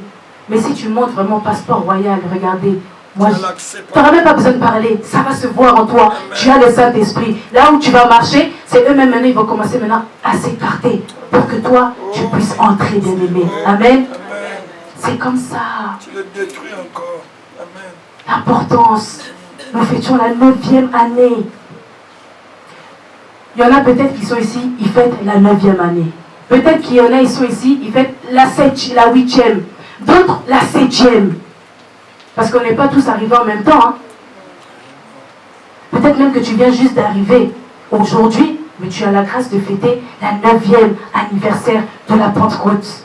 Mais si tu montres vraiment passeport royal, regardez, Moi, Je l'accepte. tu n'auras même pas besoin de parler. Ça va se voir en toi. Amen. Tu as le Saint-Esprit. Là où tu vas marcher, c'est eux-mêmes maintenant, ils vont commencer maintenant à s'écarter pour que toi, tu puisses entrer, bien-aimé. Amen. Amen. C'est comme ça. Tu le détruis encore. Amen. L'importance. Nous fêtions la 9e année. Il y en a peut-être qui sont ici, ils fêtent la 9e année. Peut-être qu'il y en a, ils sont ici, ils fêtent la 8e. D'autres, la 7e. Parce qu'on n'est pas tous arrivés en même temps. Hein. Peut-être même que tu viens juste d'arriver aujourd'hui, mais tu as la grâce de fêter la 9e anniversaire de la Pentecôte.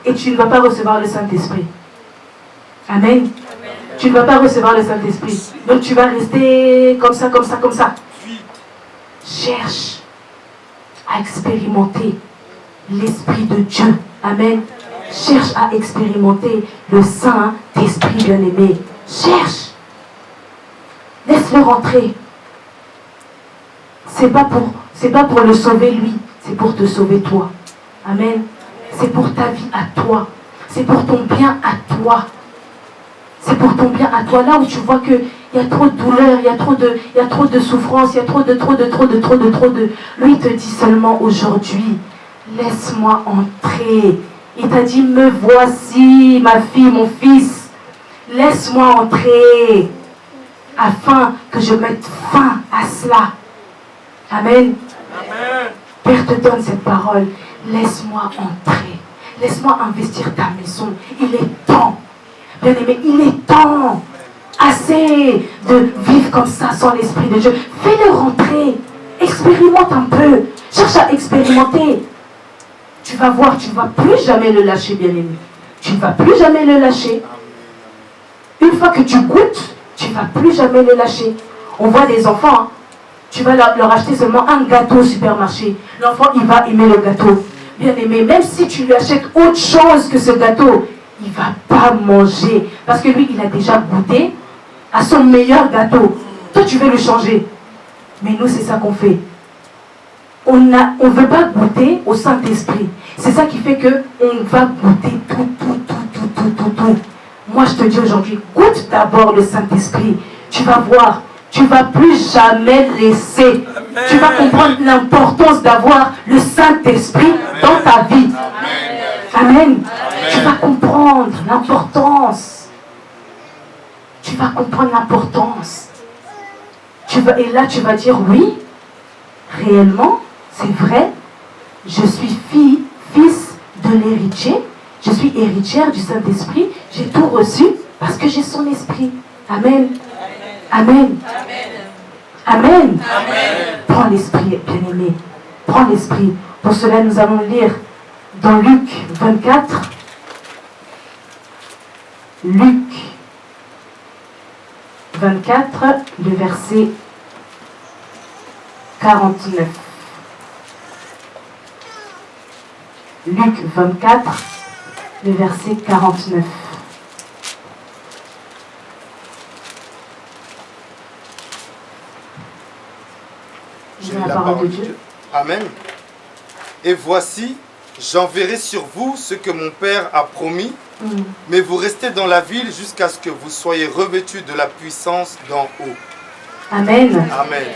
Et tu ne vas pas recevoir le Saint-Esprit. Amen. Amen. Tu ne vas pas recevoir le Saint-Esprit. Donc tu vas rester comme ça, comme ça, comme ça. Cherche à expérimenter l'Esprit de Dieu. Amen. Cherche à expérimenter le Saint-Esprit bien-aimé. Cherche. Laisse-le rentrer. C'est pas pour le sauver lui, c'est pour te sauver toi. Amen. C'est pour ta vie à toi. C'est pour ton bien à toi. C'est pour ton bien à toi. Là où tu vois qu'il y a trop de douleur, il y a trop de souffrance, il y a trop de. Lui, il te dit seulement aujourd'hui, laisse-moi entrer. Il t'a dit, me voici, ma fille, mon fils. Laisse-moi entrer. Afin que je mette fin à cela. Amen. Amen. Père te donne cette parole. Laisse-moi entrer. Laisse-moi investir ta maison. Il est temps. Bien-aimé, il est temps. Assez de vivre comme ça sans l'Esprit de Dieu. Fais-le rentrer. Expérimente un peu. Cherche à expérimenter. Tu vas voir, tu ne vas plus jamais le lâcher, bien-aimé. Tu ne vas plus jamais le lâcher. Une fois que tu goûtes, tu ne vas plus jamais le lâcher. On voit des enfants, hein. Tu vas leur acheter seulement un gâteau au supermarché. L'enfant, il va aimer le gâteau. Bien-aimé, même si tu lui achètes autre chose que ce gâteau, il ne va pas manger. Parce que lui, il a déjà goûté à son meilleur gâteau. Toi, tu veux le changer. Mais nous, c'est ça qu'on fait. On ne veut pas goûter au Saint-Esprit. C'est ça qui fait qu'on va goûter tout. Moi, je te dis aujourd'hui, goûte d'abord le Saint-Esprit. Tu vas voir, tu ne vas plus jamais laisser. Amen. Tu vas comprendre l'importance d'avoir le Saint-Esprit dans ta vie. Amen. Amen. Tu vas comprendre l'importance. Tu vas comprendre l'importance. Et là, tu vas dire, oui, réellement, c'est vrai, je suis fils de l'héritier, je suis héritière du Saint-Esprit, j'ai tout reçu parce que j'ai son esprit. Amen. Amen. Amen. Amen. Prends l'esprit, bien-aimé. Prends l'esprit. Pour cela, nous allons lire dans Luc 24. Luc 24, le verset 49. Luc 24, le verset 49. Je lis la parole de Dieu. Amen. Et voici, j'enverrai sur vous ce que mon Père a promis, mais vous restez dans la ville jusqu'à ce que vous soyez revêtus de la puissance d'en haut. Amen. Amen.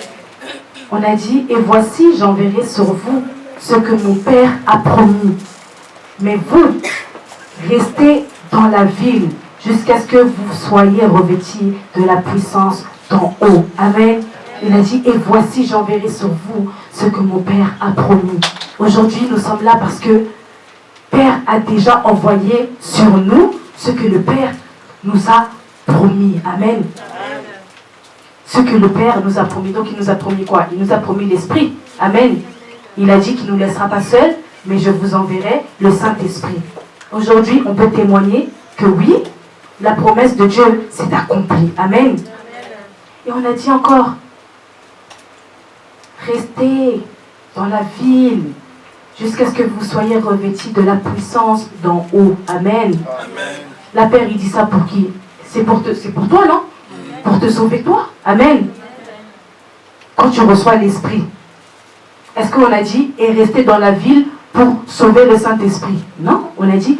On a dit, et voici, j'enverrai sur vous ce que mon Père a promis. Mais vous, restez dans la ville jusqu'à ce que vous soyez revêtis de la puissance d'en haut. Amen. Il a dit, et voici, j'enverrai sur vous ce que mon Père a promis. Aujourd'hui, nous sommes là parce que Père a déjà envoyé sur nous ce que le Père nous a promis. Amen. Ce que le Père nous a promis. Donc, il nous a promis quoi? Il nous a promis l'Esprit. Amen. Il a dit qu'il ne nous laissera pas seuls, mais je vous enverrai le Saint-Esprit. Aujourd'hui, on peut témoigner que oui, la promesse de Dieu s'est accomplie. Amen. Et on a dit encore, restez dans la ville jusqu'à ce que vous soyez revêtis de la puissance d'en haut. Amen. Amen. La Père, il dit ça pour qui? C'est pour toi, non? Pour te sauver toi. Amen. Quand tu reçois l'Esprit, est-ce qu'on a dit et rester dans la ville pour sauver le Saint-Esprit? Non, on a dit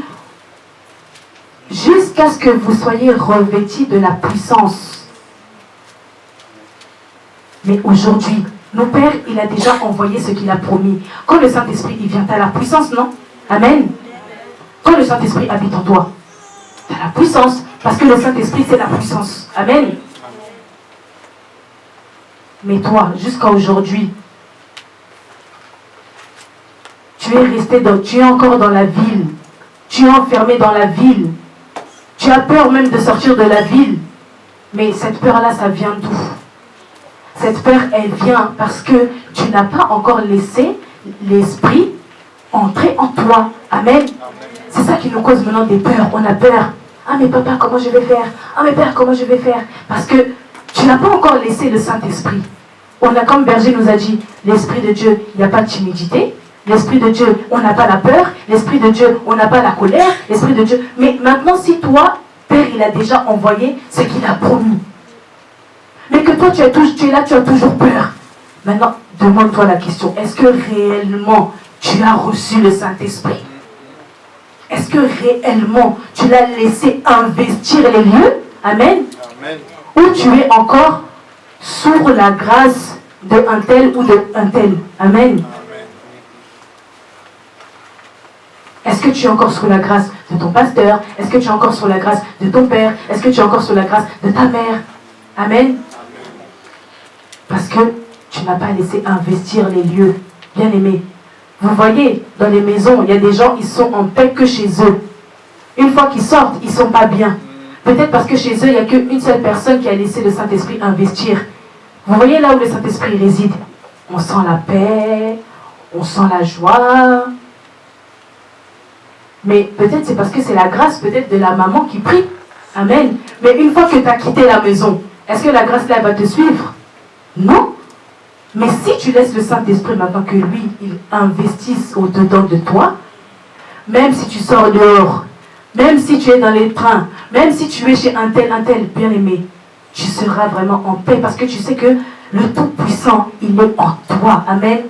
juste jusqu'à ce que vous soyez revêtis de la puissance. Mais aujourd'hui, nos pères, il a déjà envoyé ce qu'il a promis. Quand le Saint-Esprit, il vient, tu as la puissance, non? Amen. Quand le Saint-Esprit habite en toi, tu as la puissance, parce que le Saint-Esprit, c'est la puissance. Amen. Mais toi, jusqu'à aujourd'hui, tu es encore dans la ville. Tu es enfermé dans la ville. Tu as peur même de sortir de la ville. Mais cette peur-là, ça vient d'où? Cette peur, elle vient parce que tu n'as pas encore laissé l'Esprit entrer en toi. Amen. C'est ça qui nous cause maintenant des peurs. On a peur. Ah mais papa, comment je vais faire? Ah mais père, comment je vais faire? Parce que tu n'as pas encore laissé le Saint-Esprit. On a, comme Berger nous a dit, l'Esprit de Dieu, il n'y a pas de timidité. L'Esprit de Dieu, on n'a pas la peur. L'Esprit de Dieu, on n'a pas la colère. L'Esprit de Dieu. Mais maintenant, si toi, Père, il a déjà envoyé ce qu'il a promis. Mais que toi, tu es là, tu as toujours peur. Maintenant, demande-toi la question. Est-ce que réellement, tu as reçu le Saint-Esprit? Est-ce que réellement, tu l'as laissé investir les lieux? Amen. Amen. Ou tu es encore sous la grâce de un tel ou de un tel? Amen. Est-ce que tu es encore sous la grâce de ton pasteur? Est-ce que tu es encore sous la grâce de ton père? Est-ce que tu es encore sous la grâce de ta mère? Amen. Parce que tu n'as pas laissé investir les lieux. Bien aimé. Vous voyez, dans les maisons, il y a des gens, ils sont en paix que chez eux. Une fois qu'ils sortent, ils ne sont pas bien. Peut-être parce que chez eux, il n'y a qu'une seule personne qui a laissé le Saint-Esprit investir. Vous voyez là où le Saint-Esprit réside? On sent la paix, on sent la joie. Mais peut-être c'est parce que c'est la grâce peut-être de la maman qui prie. Amen. Mais une fois que tu as quitté la maison, est-ce que la grâce là va te suivre? Non. Mais si tu laisses le Saint-Esprit maintenant que lui, il investisse au-dedans de toi, même si tu sors dehors, même si tu es dans les trains, même si tu es chez un tel bien aimé, tu seras vraiment en paix parce que tu sais que le Tout-Puissant, il est en toi. Amen.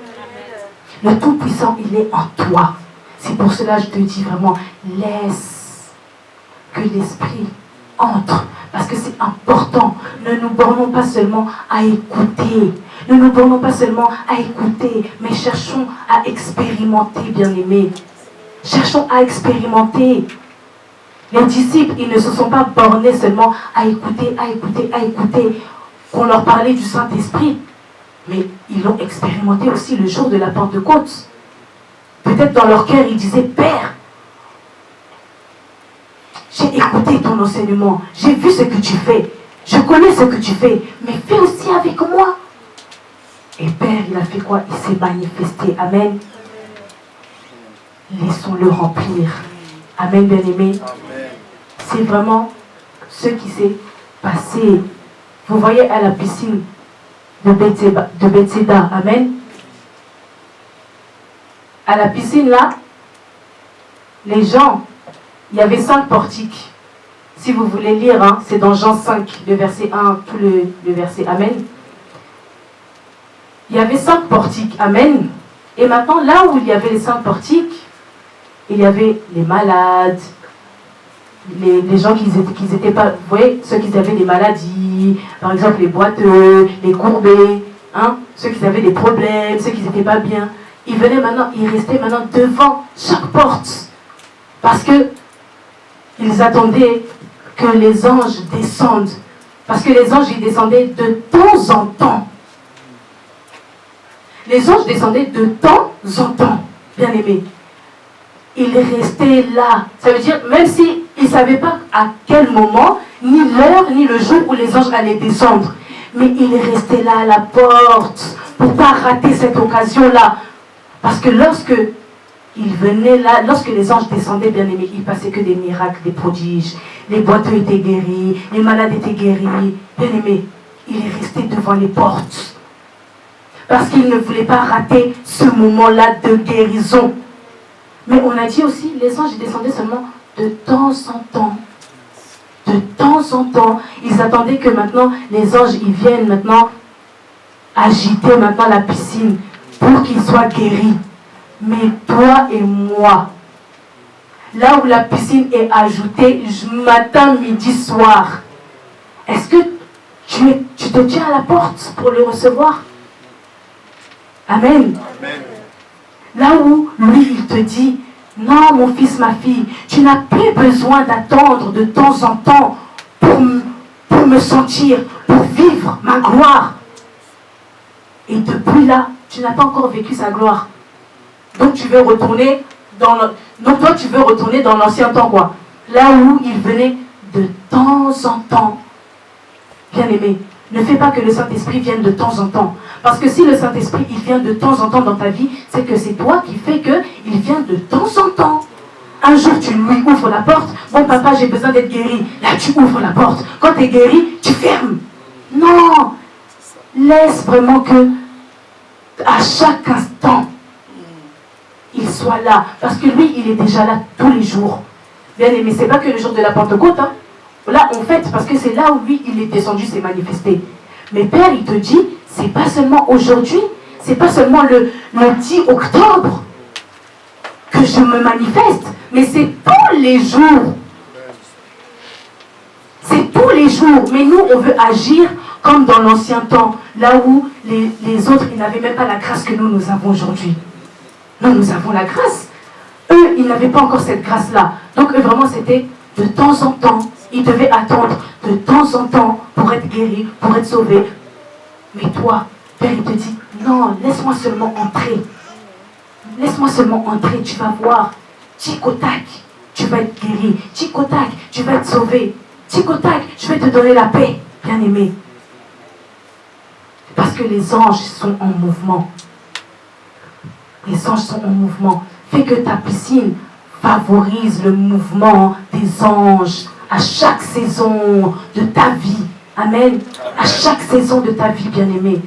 Le Tout-Puissant, il est en toi. C'est pour cela que je te dis vraiment, laisse que l'Esprit entre. Parce que c'est important. Ne nous bornons pas seulement à écouter. Ne nous bornons pas seulement à écouter, mais cherchons à expérimenter, bien-aimés. Cherchons à expérimenter. Les disciples, ils ne se sont pas bornés seulement à écouter, qu'on leur parlait du Saint-Esprit. Mais ils l'ont expérimenté aussi le jour de la Pentecôte. Peut-être dans leur cœur, ils disaient, Père, j'ai écouté ton enseignement, j'ai vu ce que tu fais, je connais ce que tu fais, mais fais aussi avec moi. Et Père, il a fait quoi? Il s'est manifesté. Amen. Laissons-le remplir. Amen, bien-aimés. C'est vraiment ce qui s'est passé. Vous voyez à la piscine de Bethséda. Amen. À la piscine là, les gens, il y avait 5 portiques. Si vous voulez lire, hein, c'est dans Jean 5, le verset 1, tout le verset. Amen. Il y avait 5 portiques. Amen. Et maintenant, là où il y avait les 5 portiques, il y avait les malades, les gens qui n'étaient pas, vous voyez, ceux qui avaient des maladies, par exemple les boiteux, les courbés, hein, ceux qui avaient des problèmes, ceux qui n'étaient pas bien. Ils restaient maintenant devant chaque porte. Parce que ils attendaient que les anges descendent. Parce que les anges, ils descendaient de temps en temps. Les anges descendaient de temps en temps, bien aimés. Ils restaient là. Ça veut dire, même s'ils ne savaient pas à quel moment, ni l'heure, ni le jour où les anges allaient descendre. Mais ils restaient là à la porte pour ne pas rater cette occasion-là. Parce que lorsque ils venaient là, lorsque les anges descendaient, bien aimés, il passait que des miracles, des prodiges. Les boiteux étaient guéris, les malades étaient guéris. Bien aimés, il est resté devant les portes. Parce qu'il ne voulait pas rater ce moment-là de guérison. Mais on a dit aussi, les anges descendaient seulement de temps en temps. De temps en temps. Ils attendaient que maintenant, les anges, ils viennent maintenant agiter maintenant la piscine pour qu'ils soient guéris. Mais toi et moi, là où la piscine est ajoutée matin, midi, soir, est-ce que tu te tiens à la porte pour le recevoir? Amen. Amen. Là où lui, il te dit, non, mon fils, ma fille, tu n'as plus besoin d'attendre de temps en temps pour me sentir, pour vivre ma gloire. Et depuis là, tu n'as pas encore vécu sa gloire. Donc tu veux retourner donc toi, tu veux retourner dans l'ancien temps, quoi. Là où il venait de temps en temps. Bien-aimé, ne fais pas que le Saint-Esprit vienne de temps en temps. Parce que si le Saint-Esprit, il vient de temps en temps dans ta vie, c'est que c'est toi qui fais qu'il vient de temps en temps. Un jour, tu lui ouvres la porte. Bon, papa, j'ai besoin d'être guéri. Là, tu ouvres la porte. Quand tu es guéri, tu fermes. Non. Laisse vraiment que, à chaque instant, il soit là. Parce que lui, il est déjà là tous les jours. Bien aimé, c'est pas que le jour de la Pentecôte. Hein. Là, on fête parce que c'est là où lui, il est descendu, s'est manifesté. Mais Père, il te dit, c'est pas seulement aujourd'hui, c'est pas seulement le 10 octobre que je me manifeste, mais c'est tous les jours. C'est tous les jours. Mais nous, on veut agir comme dans l'ancien temps, là où les autres, ils n'avaient même pas la grâce que nous avons aujourd'hui. Nous avons la grâce. Eux, ils n'avaient pas encore cette grâce-là. Donc, eux, vraiment, c'était de temps en temps. Ils devaient attendre de temps en temps pour être guéris, pour être sauvés. Mais toi, Père, il te dit, non, laisse-moi seulement entrer. Laisse-moi seulement entrer, tu vas voir. Tic au tac, tu vas être guéri. Tic au tac, tu vas être sauvé. Tic au tac, je vais te donner la paix, bien-aimé. Parce que les anges sont en mouvement. Les anges sont en mouvement. Fais que ta piscine favorise le mouvement des anges à chaque saison de ta vie. Amen. À chaque saison de ta vie, bien-aimé.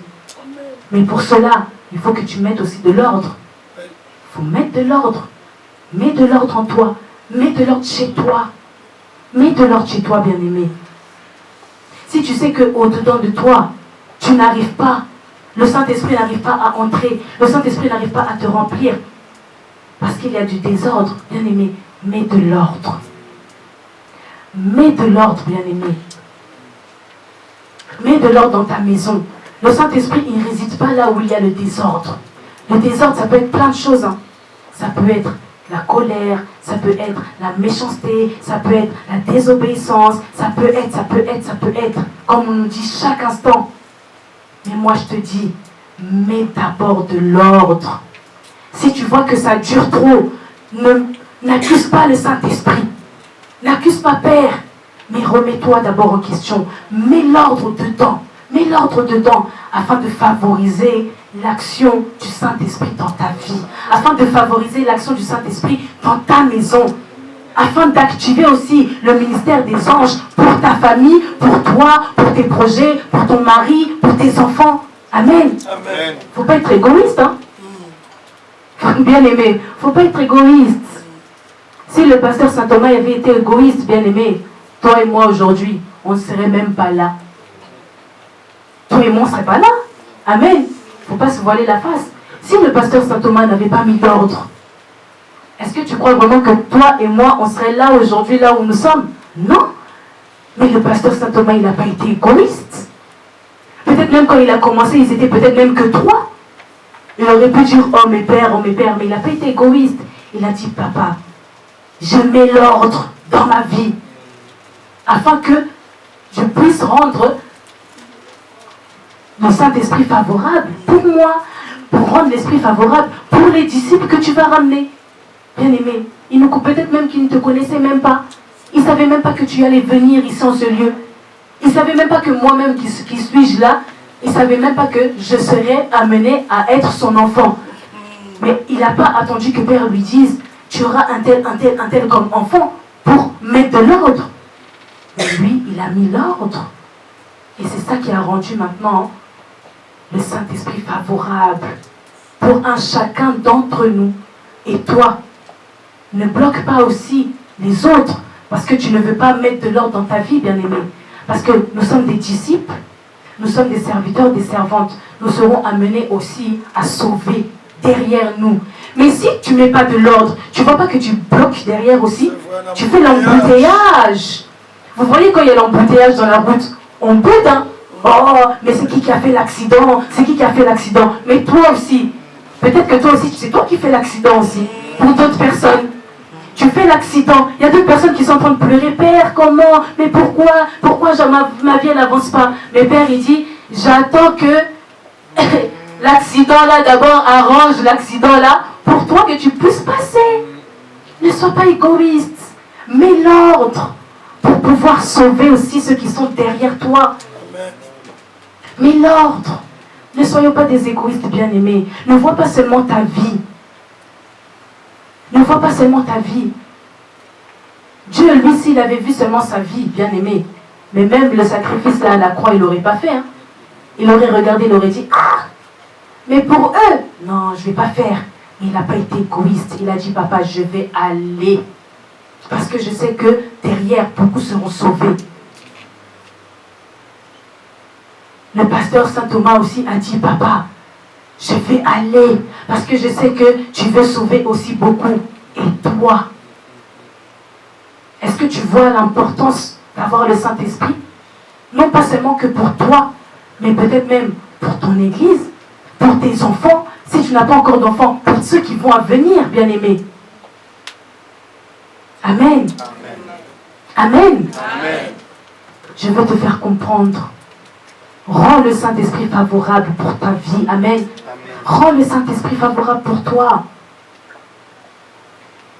Mais pour cela, il faut que tu mettes aussi de l'ordre. Il faut mettre de l'ordre. Mets de l'ordre en toi. Mets de l'ordre chez toi. Mets de l'ordre chez toi, bien-aimé. Si tu sais qu'au-dedans de toi, tu n'arrives pas, le Saint-Esprit n'arrive pas à entrer, le Saint-Esprit n'arrive pas à te remplir, parce qu'il y a du désordre, bien-aimé, mets de l'ordre. Mets de l'ordre, bien-aimé. Mets de l'ordre dans ta maison. Le Saint-Esprit, il ne réside pas là où il y a le désordre. Le désordre, ça peut être plein de choses. Hein. Ça peut être la colère, ça peut être la méchanceté, ça peut être la désobéissance, ça peut être, comme on nous dit chaque instant. Mais moi, je te dis, mets d'abord de l'ordre. Si tu vois que ça dure trop, n'accuse pas le Saint-Esprit. N'accuse pas Père. Mais remets-toi d'abord en question. Mets l'ordre dedans. Mets l'ordre dedans afin de favoriser l'action du Saint-Esprit dans ta vie. Afin de favoriser l'action du Saint-Esprit dans ta maison. Afin d'activer aussi le ministère des anges pour ta famille, pour toi, pour tes projets, pour ton mari, pour tes enfants. Amen. Amen. Faut pas être égoïste, hein. Bien aimé, faut pas être égoïste. Si le pasteur Saint Thomas avait été égoïste, bien aimé, toi et moi aujourd'hui, on ne serait même pas là. Toi et moi, on ne serait pas là. Amen. Faut pas se voiler la face. Si le pasteur Saint Thomas n'avait pas mis d'ordre, est-ce que tu crois vraiment que toi et moi, on serait là aujourd'hui, là où nous sommes? Non. Mais le pasteur Saint Thomas, il n'a pas été égoïste. Peut-être même quand il a commencé, ils étaient peut-être même que 3. Il aurait pu dire, oh mes pères, mais il n'a pas été égoïste. Il a dit, papa, je mets l'ordre dans ma vie, afin que je puisse rendre le Saint-Esprit favorable pour moi, pour rendre l'Esprit favorable pour les disciples que tu vas ramener. Bien aimé, peut-être même qu'ils ne te connaissaient même pas. Ils ne savaient même pas que tu allais venir ici en ce lieu. Ils ne savaient même pas que moi-même, qui suis-je là, ils ne savaient même pas que je serais amené à être son enfant. Mais il n'a pas attendu que Père lui dise, tu auras un tel comme enfant pour mettre de l'ordre. Mais lui, il a mis l'ordre. Et c'est ça qui a rendu maintenant le Saint-Esprit favorable pour un chacun d'entre nous. Et toi, ne bloque pas aussi les autres parce que tu ne veux pas mettre de l'ordre dans ta vie, bien-aimé. Parce que nous sommes des disciples, nous sommes des serviteurs, des servantes. Nous serons amenés aussi à sauver derrière nous. Mais si tu ne mets pas de l'ordre, tu ne vois pas que tu bloques derrière aussi? Tu fais l'embouteillage. Vous voyez quand il y a l'embouteillage dans la route, on boude, hein? Oh, mais c'est qui a fait l'accident? C'est qui a fait l'accident? Mais toi aussi, peut-être que toi aussi, c'est toi qui fais l'accident aussi, pour d'autres personnes. Tu fais l'accident, il y a d'autres personnes qui sont en train de pleurer. Père, comment? Mais pourquoi? Pourquoi ma vie n'avance pas? Mais Père, il dit, j'attends que l'accident là, d'abord arrange l'accident là, pour toi que tu puisses passer. Ne sois pas égoïste. Mets l'ordre pour pouvoir sauver aussi ceux qui sont derrière toi. Mets l'ordre. Ne soyons pas des égoïstes, bien-aimés. Ne vois pas seulement ta vie. Ne vois pas seulement ta vie. Dieu, lui, s'il avait vu seulement sa vie, bien-aimé, mais même le sacrifice là à la croix, il n'aurait pas fait. Hein. Il aurait regardé, il aurait dit, ah, mais pour eux, non, je ne vais pas faire. Mais il n'a pas été égoïste. Il a dit, papa, je vais aller. Parce que je sais que derrière, beaucoup seront sauvés. Le pasteur Saint Thomas aussi a dit, papa, je vais aller. Parce que je sais que tu veux sauver aussi beaucoup. Et toi, est-ce que tu vois l'importance d'avoir le Saint-Esprit? Non pas seulement que pour toi, mais peut-être même pour ton église, pour tes enfants, si tu n'as pas encore d'enfants, pour ceux qui vont à venir, bien-aimés. Amen. Amen. Amen. Je veux te faire comprendre. Rends le Saint-Esprit favorable pour ta vie. Amen. Rends le Saint-Esprit favorable pour toi.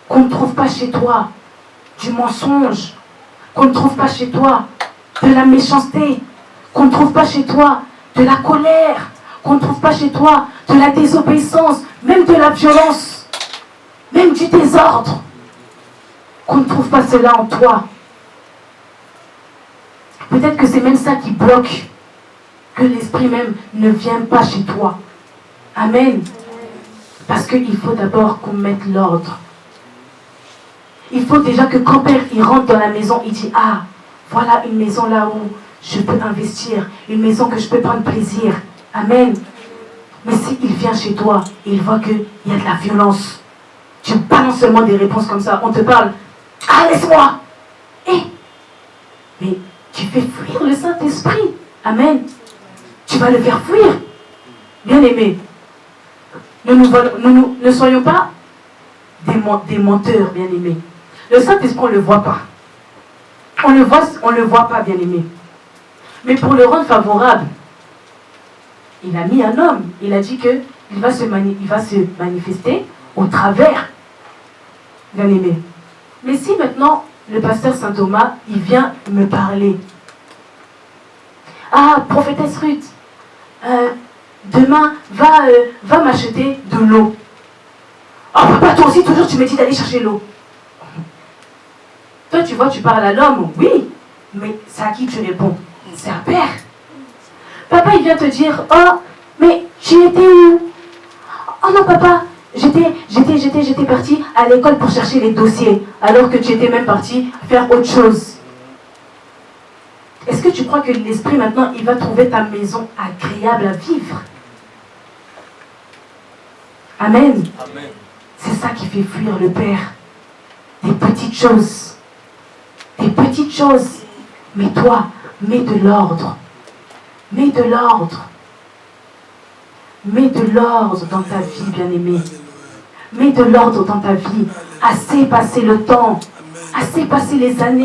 Qu'on ne trouve pas chez toi du mensonge. Qu'on ne trouve pas chez toi de la méchanceté. Qu'on ne trouve pas chez toi de la colère. Qu'on ne trouve pas chez toi de la désobéissance. Même de la violence. Même du désordre. Qu'on ne trouve pas cela en toi. Peut-être que c'est même ça qui bloque. Que l'esprit même ne vienne pas chez toi. Amen. Parce qu'il faut d'abord qu'on mette l'ordre. Il faut déjà que quand Père il rentre dans la maison, il dit, ah, voilà une maison là où je peux investir. Une maison que je peux prendre plaisir. Amen. Mais s'il vient chez toi et il voit qu'il y a de la violence, tu balances seulement des réponses comme ça. On te parle, ah, laisse-moi. Mais tu fais fuir le Saint-Esprit. Amen. Tu vas le faire fuir. Bien-aimés, ne soyons pas des menteurs, bien-aimés. Le Saint-Esprit, on ne le voit pas. On le voit pas, bien-aimés. Mais pour le rendre favorable, il a mis un homme. Il a dit qu'il va se manifester au travers, bien-aimés. Mais si maintenant, le pasteur Saint Thomas, il vient me parler. Ah, prophétesse Ruth, demain, va m'acheter de l'eau. Oh papa, toi aussi, toujours tu me dis d'aller chercher l'eau. Toi, tu vois, tu parles à l'homme, oui, mais c'est à qui tu réponds? C'est à Père. Papa, il vient te dire, oh, mais tu étais où? Oh non, papa, j'étais parti à l'école pour chercher les dossiers, alors que tu étais même parti faire autre chose. Est-ce que tu crois que l'esprit maintenant, il va trouver ta maison agréable à vivre? Amen. Amen. C'est ça qui fait fuir le Père. Des petites choses. Des petites choses. Mais toi, mets de l'ordre. Mets de l'ordre. Mets de l'ordre dans ta vie, bien-aimé. Mets de l'ordre dans ta vie. Assez passer le temps. Assez passer les années.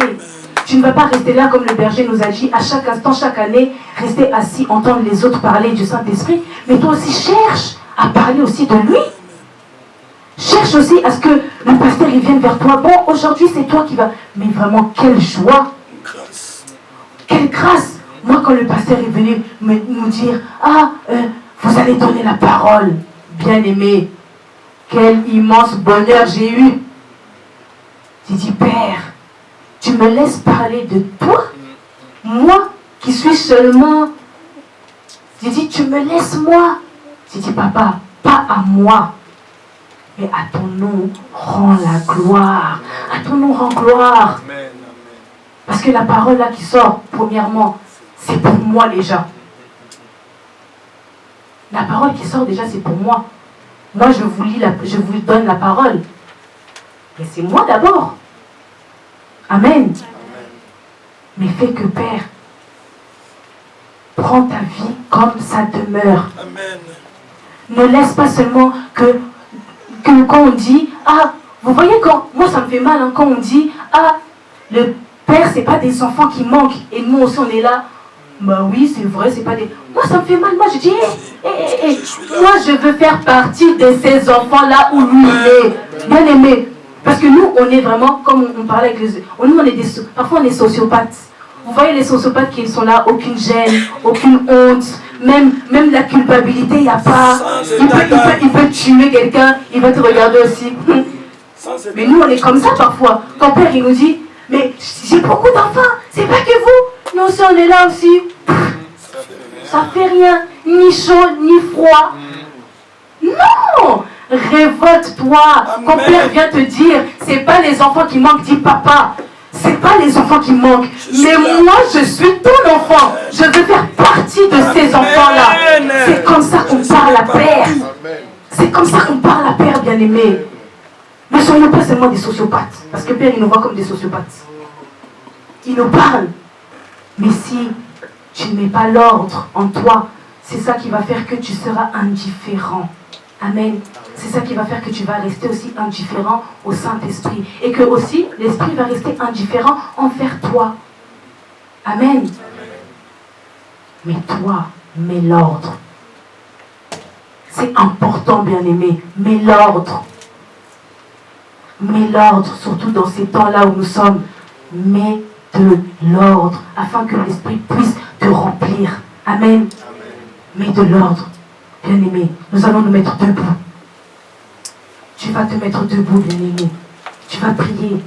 Tu ne vas pas rester là comme le berger nous a dit, à chaque instant, chaque année, rester assis, entendre les autres parler du Saint-Esprit. Mais toi aussi, cherche à parler aussi de lui. Cherche aussi à ce que le pasteur il vienne vers toi. Bon, aujourd'hui, c'est toi qui vas... Mais vraiment, quelle joie. Quelle grâce. Moi, quand le pasteur est venu nous dire, ah, vous allez donner la parole. Bien-aimé, quel immense bonheur j'ai eu. J'ai dit, Père, tu me laisses parler de toi, moi qui suis seulement... J'ai dit, tu me laisses moi. J'ai dit, papa, pas à moi, mais à ton nom rend la gloire. À ton nom rend gloire. Amen. Parce que la parole là qui sort, premièrement, c'est pour moi déjà. La parole qui sort déjà, c'est pour moi. Moi, je vous donne la parole. Mais c'est moi d'abord. Amen. Mais fais que Père, prends ta vie comme sa demeure. Amen. Ne laisse pas seulement que quand on dit, ah, vous voyez moi ça me fait mal quand on dit, ah, le Père c'est pas des enfants qui manquent et nous aussi on est là. Bah oui c'est vrai, c'est pas des... Moi ça me fait mal, moi je dis, moi je veux faire partie de ces enfants là où lui il est. Bien aimé. Parce que nous on est vraiment, comme on parlait avec les... Nous on est parfois on est sociopathes. Vous voyez les sociopathes qui sont là, aucune gêne, aucune honte, même la culpabilité, il n'y a pas. Il peut tuer quelqu'un, il va te regarder aussi. Mais nous, on est comme ça parfois. Quand Père, il nous dit, mais j'ai beaucoup d'enfants, c'est pas que vous. Nous aussi, on est là aussi. Ça fait rien, ni chaud, ni froid. Non! Révolte-toi. Quand Père vient te dire, c'est pas les enfants qui manquent, dis papa. C'est pas les enfants qui manquent, mais moi je suis ton enfant. Je veux faire partie de ces enfants-là. C'est comme ça qu'on parle à Père. C'est comme ça qu'on parle à Père, bien-aimé. Ne soyons pas seulement des sociopathes, parce que Père il nous voit comme des sociopathes. Il nous parle. Mais si tu ne mets pas l'ordre en toi, c'est ça qui va faire que tu seras indifférent. Amen. C'est ça qui va faire que tu vas rester aussi indifférent au Saint-Esprit. Et que aussi, l'Esprit va rester indifférent envers toi. Amen. Mais toi, mets l'ordre. C'est important, bien-aimé. Mets l'ordre. Mets l'ordre, surtout dans ces temps-là où nous sommes. Mets de l'ordre, afin que l'Esprit puisse te remplir. Amen. Mets de l'ordre. Bien-aimé, nous allons nous mettre debout. Tu vas te mettre debout, bien-aimé. Tu vas prier.